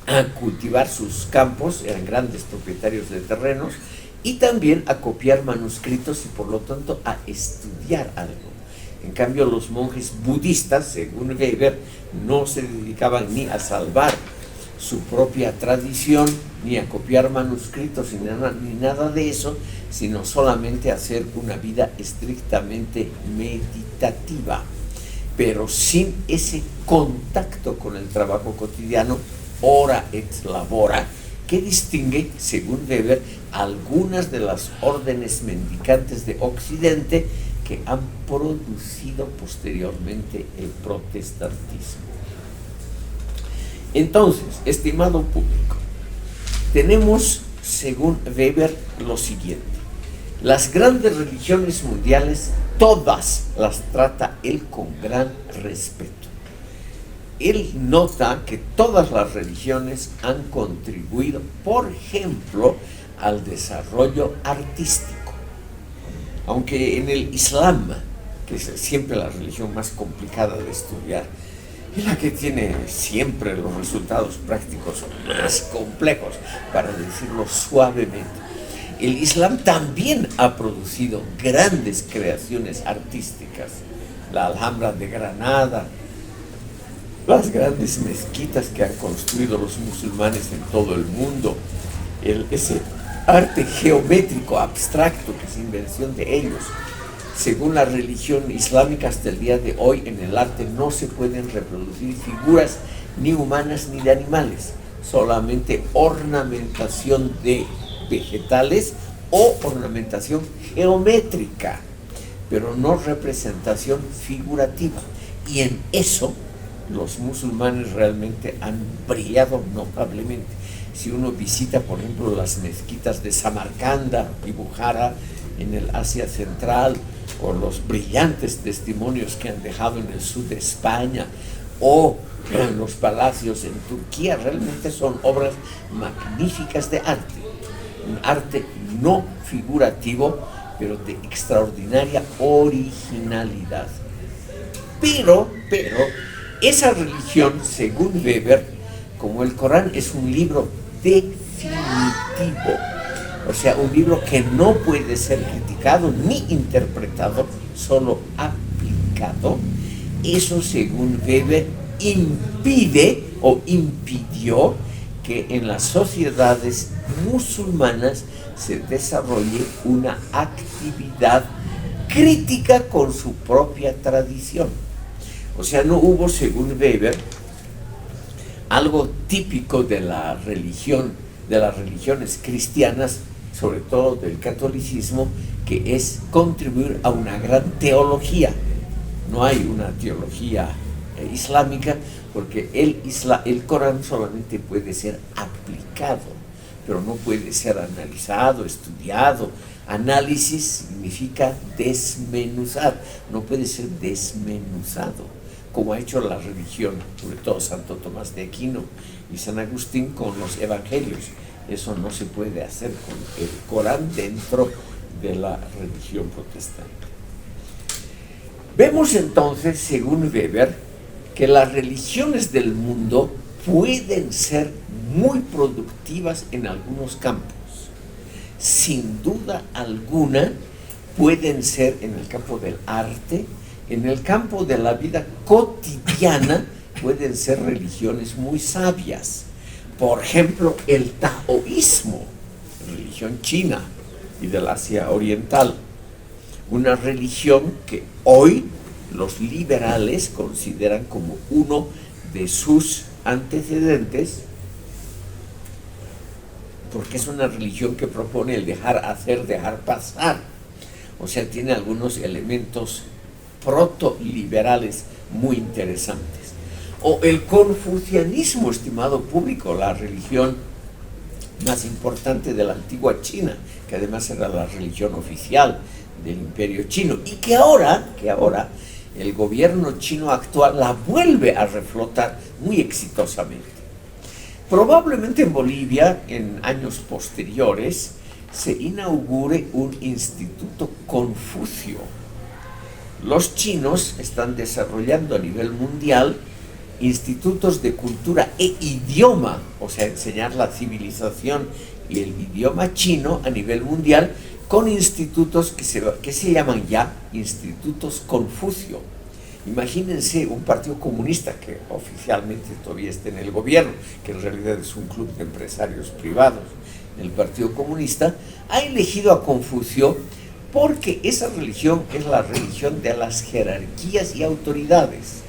Speaker 1: a cultivar sus campos, eran grandes propietarios de terrenos, y también a copiar manuscritos y por lo tanto a estudiar algo. En cambio, los monjes budistas, según Weber, no se dedicaban ni a salvar su propia tradición, ni a copiar manuscritos, ni nada de eso, sino solamente a hacer una vida estrictamente meditativa, pero sin ese contacto con el trabajo cotidiano, ora et labora, que distingue, según Weber, algunas de las órdenes mendicantes de Occidente que han producido posteriormente el protestantismo. Entonces, estimado público, tenemos, según Weber, lo siguiente: las grandes religiones mundiales, todas las trata él con gran respeto. Él nota que todas las religiones han contribuido, por ejemplo, al desarrollo artístico. Aunque en el Islam, que es siempre la religión más complicada de estudiar, es la que tiene siempre los resultados prácticos más complejos, para decirlo suavemente, el Islam también ha producido grandes creaciones artísticas. La Alhambra de Granada, las grandes mezquitas que han construido los musulmanes en todo el mundo, ese arte geométrico abstracto que es invención de ellos. Según la religión islámica, hasta el día de hoy en el arte no se pueden reproducir figuras ni humanas ni de animales, solamente ornamentación de vegetales o ornamentación geométrica, pero no representación figurativa. Y en eso los musulmanes realmente han brillado notablemente. Si uno visita, por ejemplo, las mezquitas de Samarcanda y Bukhara en el Asia Central, o los brillantes testimonios que han dejado en el sur de España, o en los palacios en Turquía, realmente son obras magníficas de arte. Un arte no figurativo, pero de extraordinaria originalidad. Pero, esa religión, según Weber, como el Corán es un libro definitivo, o sea, un libro que no puede ser criticado ni interpretado, solo aplicado, eso, según Weber, impide o impidió que en las sociedades musulmanas se desarrolle una actividad crítica con su propia tradición. O sea, no hubo, según Weber, algo típico de la religión, de las religiones cristianas, sobre todo del catolicismo, que es contribuir a una gran teología. No hay una teología islámica, porque el Corán solamente puede ser aplicado, pero no puede ser analizado, estudiado. Análisis significa desmenuzar, no puede ser desmenuzado, como ha hecho la religión, sobre todo Santo Tomás de Aquino y San Agustín con los evangelios. Eso no se puede hacer con el Corán dentro de la religión protestante. Vemos entonces, según Weber, que las religiones del mundo pueden ser muy productivas en algunos campos. Sin duda alguna, pueden ser en el campo del arte, en el campo de la vida cotidiana, pueden ser religiones muy sabias. Por ejemplo, el taoísmo, religión china y del Asia Oriental, una religión que hoy los liberales consideran como uno de sus antecedentes, porque es una religión que propone el dejar hacer, dejar pasar. O sea, tiene algunos elementos proto-liberales muy interesantes. O el confucianismo, estimado público, la religión más importante de la antigua China, que además era la religión oficial del Imperio Chino, y que ahora el gobierno chino actual la vuelve a reflotar muy exitosamente. Probablemente en Bolivia, en años posteriores, se inaugure un instituto Confucio. Los chinos están desarrollando a nivel mundial institutos de cultura e idioma, o sea, enseñar la civilización y el idioma chino a nivel mundial, con institutos que se llaman ya institutos Confucio. Imagínense un partido comunista que oficialmente todavía está en el gobierno, que en realidad es un club de empresarios privados. El Partido Comunista ha elegido a Confucio porque esa religión es la religión de las jerarquías y autoridades,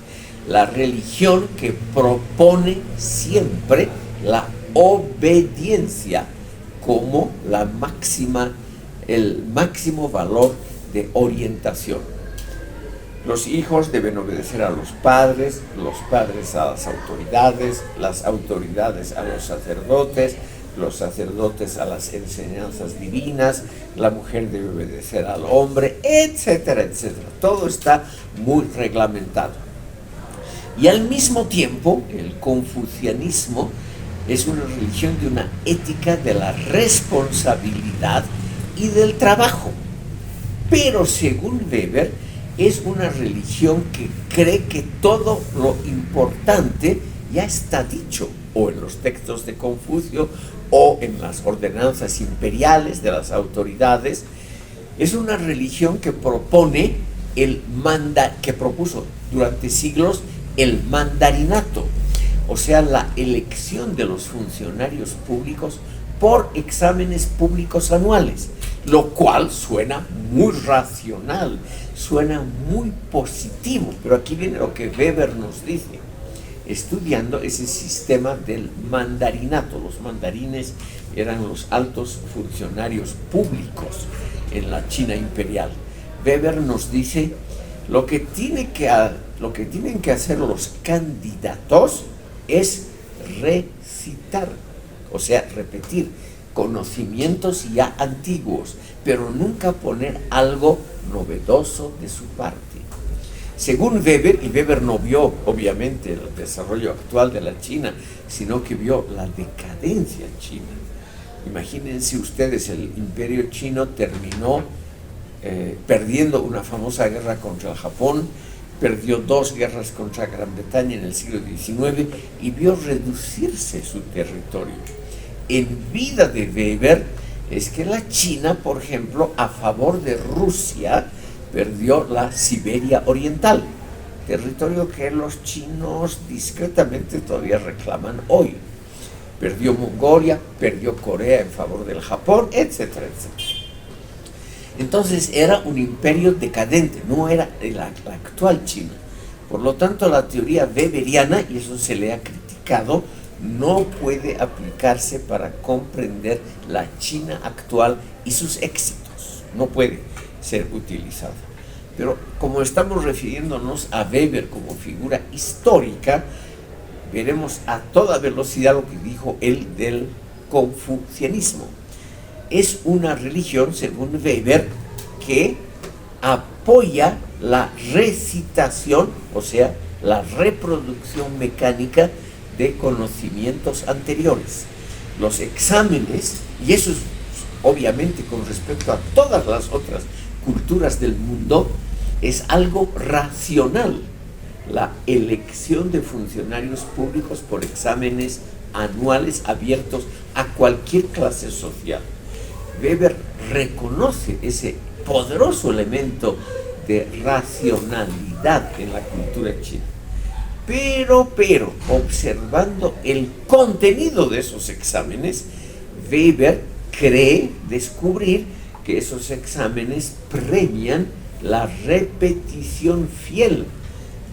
Speaker 1: la religión que propone siempre la obediencia como el máximo valor de orientación. Los hijos deben obedecer a los padres a las autoridades a los sacerdotes a las enseñanzas divinas, la mujer debe obedecer al hombre, etcétera, etcétera. Todo está muy reglamentado. Y al mismo tiempo, el confucianismo es una religión de una ética de la responsabilidad y del trabajo. Pero según Weber, es una religión que cree que todo lo importante ya está dicho, o en los textos de Confucio, o en las ordenanzas imperiales de las autoridades. Es una religión que propone que propuso durante siglos el mandarinato, o sea, la elección de los funcionarios públicos por exámenes públicos anuales, lo cual suena muy racional, suena muy positivo, pero aquí viene lo que Weber nos dice, estudiando ese sistema del mandarinato. Los mandarines eran los altos funcionarios públicos en la China imperial. Weber nos dice lo que tienen que hacer los candidatos es recitar, o sea, repetir conocimientos ya antiguos, pero nunca poner algo novedoso de su parte. Según Weber, y Weber no vio obviamente el desarrollo actual de la China, sino que vio la decadencia china. Imagínense ustedes, el imperio chino terminó perdiendo una famosa guerra contra el Japón, perdió 2 guerras contra Gran Bretaña en el siglo XIX y vio reducirse su territorio. En vida de Weber es que la China, por ejemplo, a favor de Rusia, perdió la Siberia Oriental, territorio que los chinos discretamente todavía reclaman hoy. Perdió Mongolia, perdió Corea en favor del Japón, etcétera, etcétera. Entonces era un imperio decadente, no era la actual China. Por lo tanto, la teoría weberiana, y eso se le ha criticado, no puede aplicarse para comprender la China actual y sus éxitos. No puede ser utilizada. Pero como estamos refiriéndonos a Weber como figura histórica, veremos a toda velocidad lo que dijo él del confucianismo. Es una religión, según Weber, que apoya la recitación, o sea, la reproducción mecánica de conocimientos anteriores. Los exámenes, y eso es obviamente con respecto a todas las otras culturas del mundo, es algo racional. La elección de funcionarios públicos por exámenes anuales abiertos a cualquier clase social. Weber reconoce ese poderoso elemento de racionalidad en la cultura china. Pero, observando el contenido de esos exámenes, Weber cree descubrir que esos exámenes premian la repetición fiel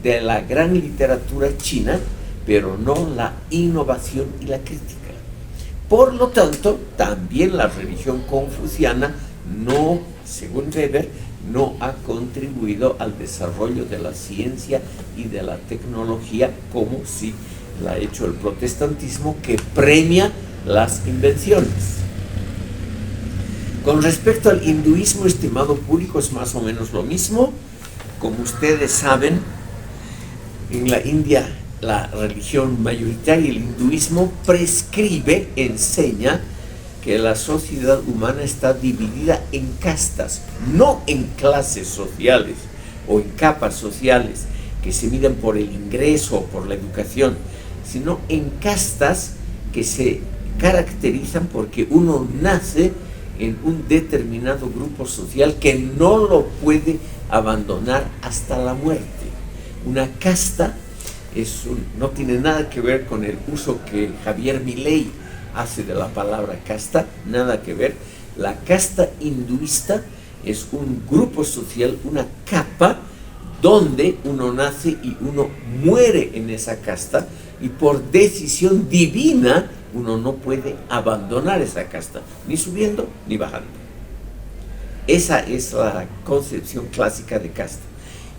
Speaker 1: de la gran literatura china, pero no la innovación y la crítica. Por lo tanto, también la religión confuciana no, según Weber, no ha contribuido al desarrollo de la ciencia y de la tecnología como sí la ha hecho el protestantismo, que premia las invenciones. Con respecto al hinduismo, estimado público, es más o menos lo mismo. Como ustedes saben, en la India la religión mayoritaria, el hinduismo, prescribe, enseña que la sociedad humana está dividida en castas, no en clases sociales o en capas sociales que se miden por el ingreso o por la educación, sino en castas que se caracterizan porque uno nace en un determinado grupo social que no lo puede abandonar hasta la muerte. Una casta no tiene nada que ver con el uso que Javier Milei hace de la palabra casta, nada que ver. La casta hinduista es un grupo social, una capa donde uno nace y uno muere en esa casta, y por decisión divina uno no puede abandonar esa casta, ni subiendo ni bajando. Esa es la concepción clásica de casta.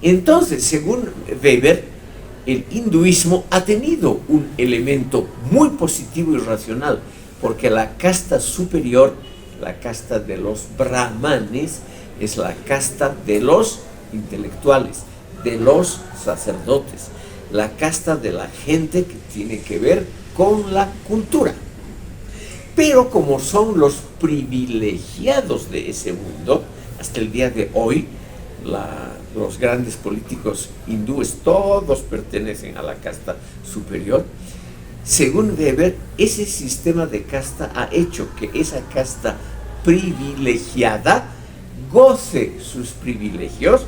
Speaker 1: Entonces, según Weber, el hinduismo ha tenido un elemento muy positivo y racional, porque la casta superior, la casta de los brahmanes, es la casta de los intelectuales, de los sacerdotes, la casta de la gente que tiene que ver con la cultura. Pero como son los privilegiados de ese mundo, hasta el día de hoy, los grandes políticos hindúes todos pertenecen a la casta superior. Según Weber, ese sistema de casta ha hecho que esa casta privilegiada goce sus privilegios,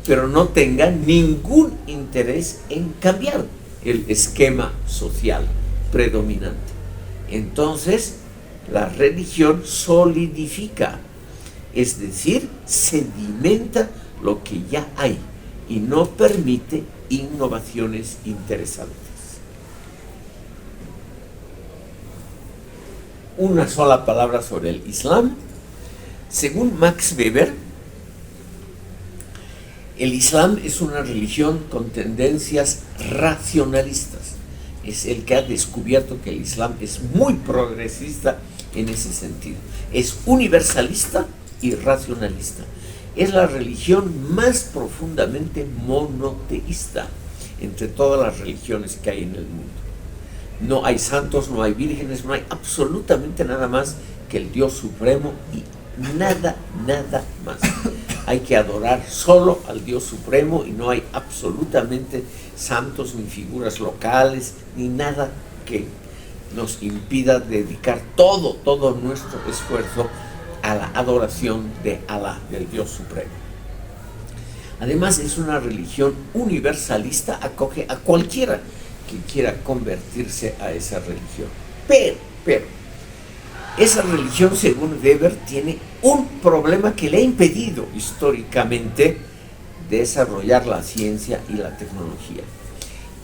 Speaker 1: pero no tenga ningún interés en cambiar el esquema social predominante. Entonces, la religión solidifica, es decir, sedimenta lo que ya hay y no permite innovaciones interesantes. Una sola palabra sobre el Islam. Según Max Weber, el Islam es una religión con tendencias racionalistas. Es el que ha descubierto que el Islam es muy progresista en ese sentido. Es universalista y racionalista. Es la religión más profundamente monoteísta entre todas las religiones que hay en el mundo. No hay santos, no hay vírgenes, no hay absolutamente nada más que el Dios supremo y nada más. Hay que adorar solo al Dios supremo y no hay absolutamente santos ni figuras locales ni nada que nos impida dedicar todo nuestro esfuerzo a la adoración de Alá, del Dios supremo. Además, es una religión universalista, acoge a cualquiera que quiera convertirse a esa religión. Pero esa religión, según Weber, tiene un problema que le ha impedido históricamente desarrollar la ciencia y la tecnología.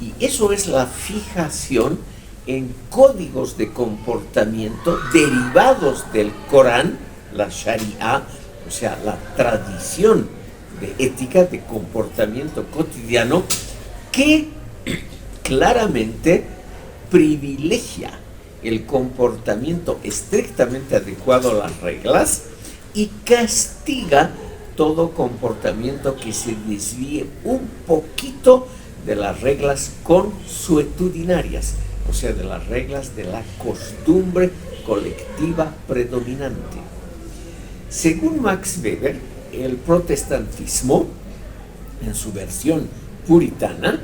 Speaker 1: Y eso es la fijación en códigos de comportamiento derivados del Corán, la Sharia, o sea, la tradición de ética, de comportamiento cotidiano, que claramente privilegia el comportamiento estrictamente adecuado a las reglas y castiga todo comportamiento que se desvíe un poquito de las reglas consuetudinarias, o sea, de las reglas de la costumbre colectiva predominante. Según Max Weber, el protestantismo, en su versión puritana,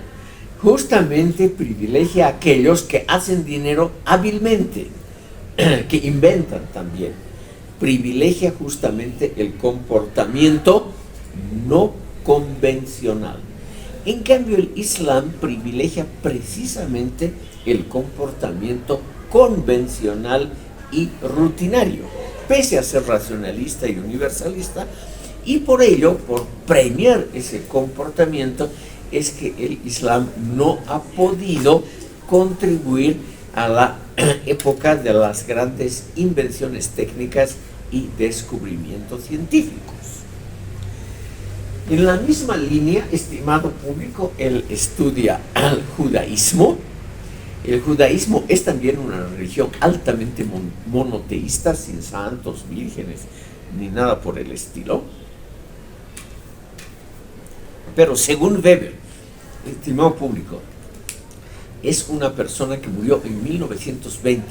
Speaker 1: justamente privilegia a aquellos que hacen dinero hábilmente, que inventan también. Privilegia justamente el comportamiento no convencional. En cambio, el Islam privilegia precisamente el comportamiento convencional y rutinario, pese a ser racionalista y universalista, y por ello, por premiar ese comportamiento, es que el Islam no ha podido contribuir a la época de las grandes invenciones técnicas y descubrimientos científicos. En la misma línea, estimado público, él estudia al judaísmo. El judaísmo es también una religión altamente monoteísta, sin santos, vírgenes, ni nada por el estilo. Pero según Weber, estimado público, es una persona que murió en 1920.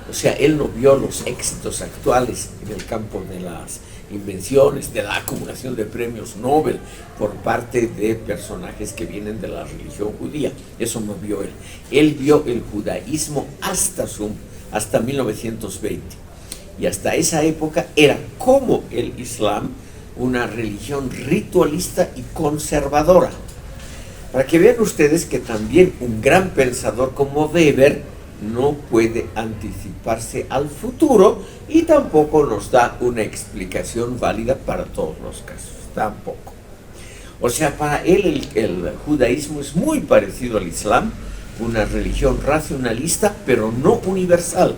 Speaker 1: O sea, él no vio los éxitos actuales en el campo de las invenciones, de la acumulación de premios Nobel por parte de personajes que vienen de la religión judía. Eso no vio él. Él vio el judaísmo hasta 1920. Y hasta esa época era, como el Islam, una religión ritualista y conservadora. Para que vean ustedes que también un gran pensador como Weber no puede anticiparse al futuro y tampoco nos da una explicación válida para todos los casos, tampoco. O sea, para él el judaísmo es muy parecido al Islam, una religión racionalista pero no universal.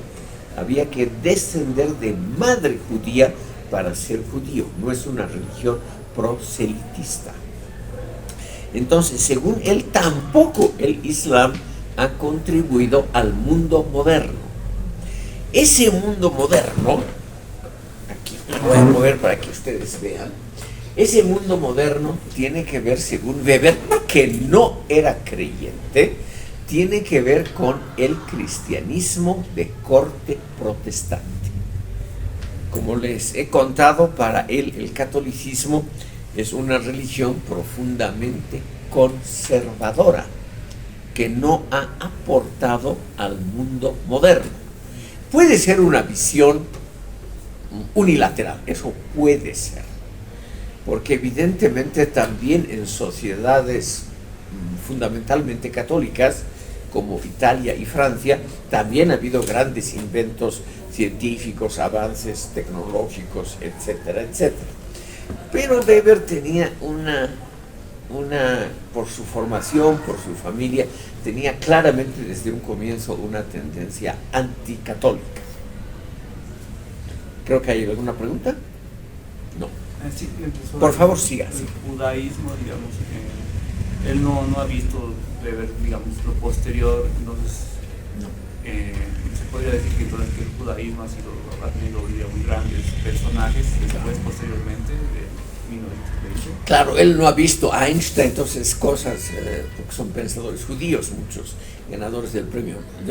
Speaker 1: Había que descender de madre judía para ser judío, no es una religión proselitista. Entonces, según él, tampoco el Islam ha contribuido al mundo moderno. Ese mundo moderno, aquí lo voy a mover para que ustedes vean, ese mundo moderno tiene que ver, según Weber, que no era creyente, tiene que ver con el cristianismo de corte protestante. Como les he contado, para él el catolicismo es una religión profundamente conservadora, que no ha aportado al mundo moderno. Puede ser una visión unilateral, eso puede ser, porque evidentemente también en sociedades fundamentalmente católicas, como Italia y Francia, también ha habido grandes inventos científicos, avances tecnológicos, etcétera, etcétera. Pero Weber tenía por su formación, por su familia, tenía claramente desde un comienzo una tendencia anticatólica. Creo que hay alguna pregunta. No.
Speaker 2: Sí,
Speaker 1: por favor, siga.
Speaker 2: El judaísmo, digamos, él no ha visto Weber, digamos, lo posterior, entonces
Speaker 1: No.
Speaker 2: Se podría decir que todo el judaísmo ha tenido, digamos, grandes personajes después, posteriormente, de 1920.
Speaker 1: Claro, él no ha visto a Einstein, entonces cosas, porque son pensadores judíos, muchos ganadores de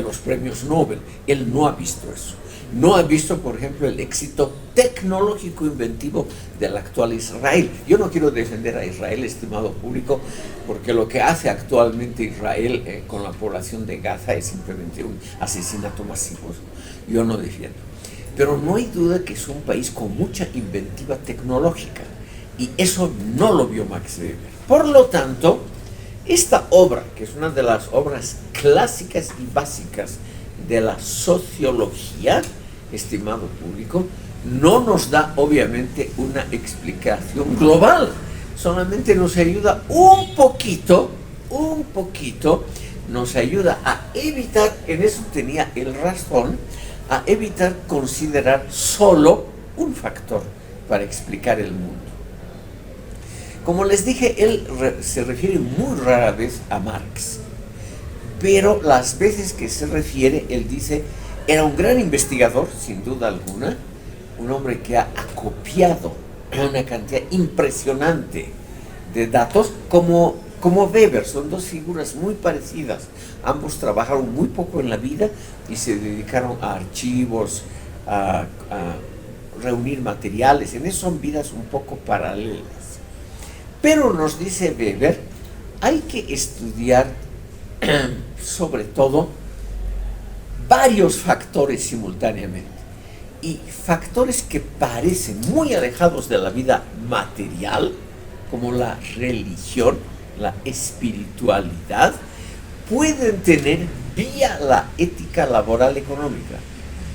Speaker 1: los premios Nobel. Él no ha visto eso. No ha visto, por ejemplo, el éxito tecnológico inventivo del actual Israel. Yo no quiero defender a Israel, estimado público, porque lo que hace actualmente Israel con la población de Gaza es simplemente un asesinato masivo. Yo no defiendo. Pero no hay duda que es un país con mucha inventiva tecnológica, y eso no lo vio Max Weber. Por lo tanto, esta obra, que es una de las obras clásicas y básicas de la sociología, estimado público, no nos da obviamente una explicación global, solamente nos ayuda un poquito nos ayuda a evitar, en eso tenía el razón, a evitar considerar solo un factor para explicar el mundo. Como les dije, él se refiere muy rara vez a Marx, pero las veces que se refiere, él dice, era un gran investigador, sin duda alguna, un hombre que ha acopiado una cantidad impresionante de datos, como Weber. Son dos figuras muy parecidas. Ambos trabajaron muy poco en la vida y se dedicaron a archivos, a reunir materiales. En eso son vidas un poco paralelas. Pero nos dice Weber, hay que estudiar sobre todo varios factores simultáneamente, y factores que parecen muy alejados de la vida material, como la religión, la espiritualidad, pueden tener, vía la ética laboral económica,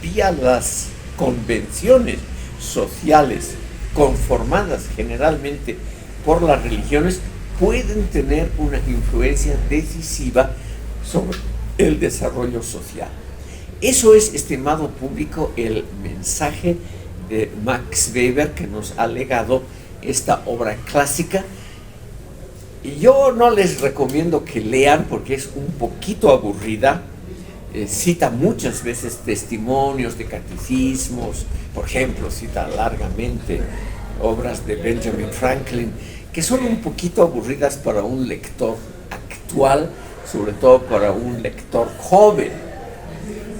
Speaker 1: vía las convenciones sociales conformadas generalmente por las religiones, pueden tener una influencia decisiva sobre el desarrollo social. Eso es, estimado público, el mensaje de Max Weber, que nos ha legado esta obra clásica. Y yo no les recomiendo que lean porque es un poquito aburrida. Cita muchas veces testimonios de catecismos, por ejemplo, cita largamente obras de Benjamin Franklin, que son un poquito aburridas para un lector actual, sobre todo para un lector joven,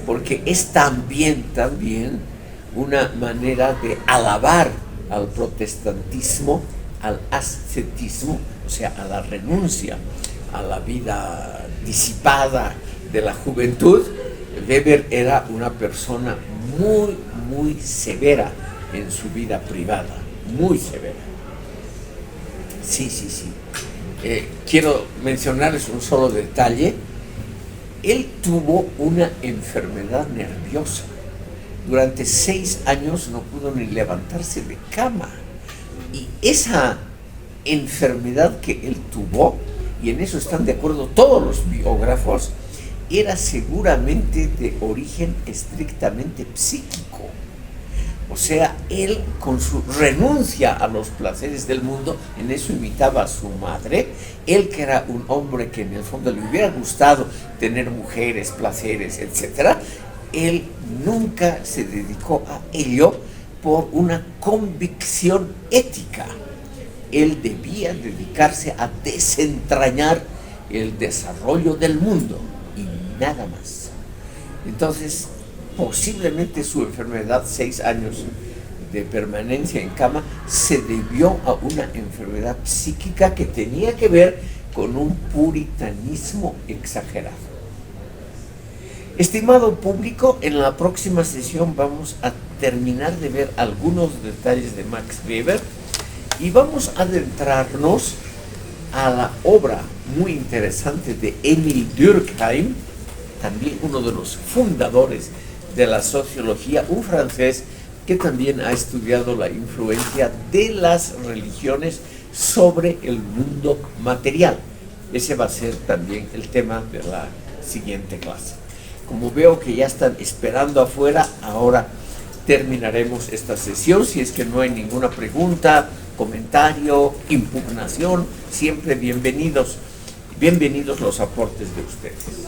Speaker 1: porque es también una manera de alabar al protestantismo, al ascetismo, o sea, a la renuncia a la vida disipada de la juventud. Weber era una persona muy severa en su vida privada, muy severa. Sí. Quiero mencionarles un solo detalle. Él tuvo una enfermedad nerviosa. Durante 6 años no pudo ni levantarse de cama. Y esa enfermedad que él tuvo, y en eso están de acuerdo todos los biógrafos, era seguramente de origen estrictamente psíquico. O sea, él con su renuncia a los placeres del mundo, en eso imitaba a su madre. Él, que era un hombre que en el fondo le hubiera gustado tener mujeres, placeres, etc., él nunca se dedicó a ello por una convicción ética. Él debía dedicarse a desentrañar el desarrollo del mundo y nada más. Entonces, posiblemente su enfermedad, 6 años de permanencia en cama, se debió a una enfermedad psíquica que tenía que ver con un puritanismo exagerado. Estimado público, en la próxima sesión vamos a terminar de ver algunos detalles de Max Weber y vamos a adentrarnos a la obra muy interesante de Emil Durkheim, también uno de los fundadores de la sociología, un francés que también ha estudiado la influencia de las religiones sobre el mundo material. Ese va a ser también el tema de la siguiente clase. Como veo que ya están esperando afuera, ahora terminaremos esta sesión. Si es que no hay ninguna pregunta, comentario, impugnación, siempre bienvenidos los aportes de ustedes.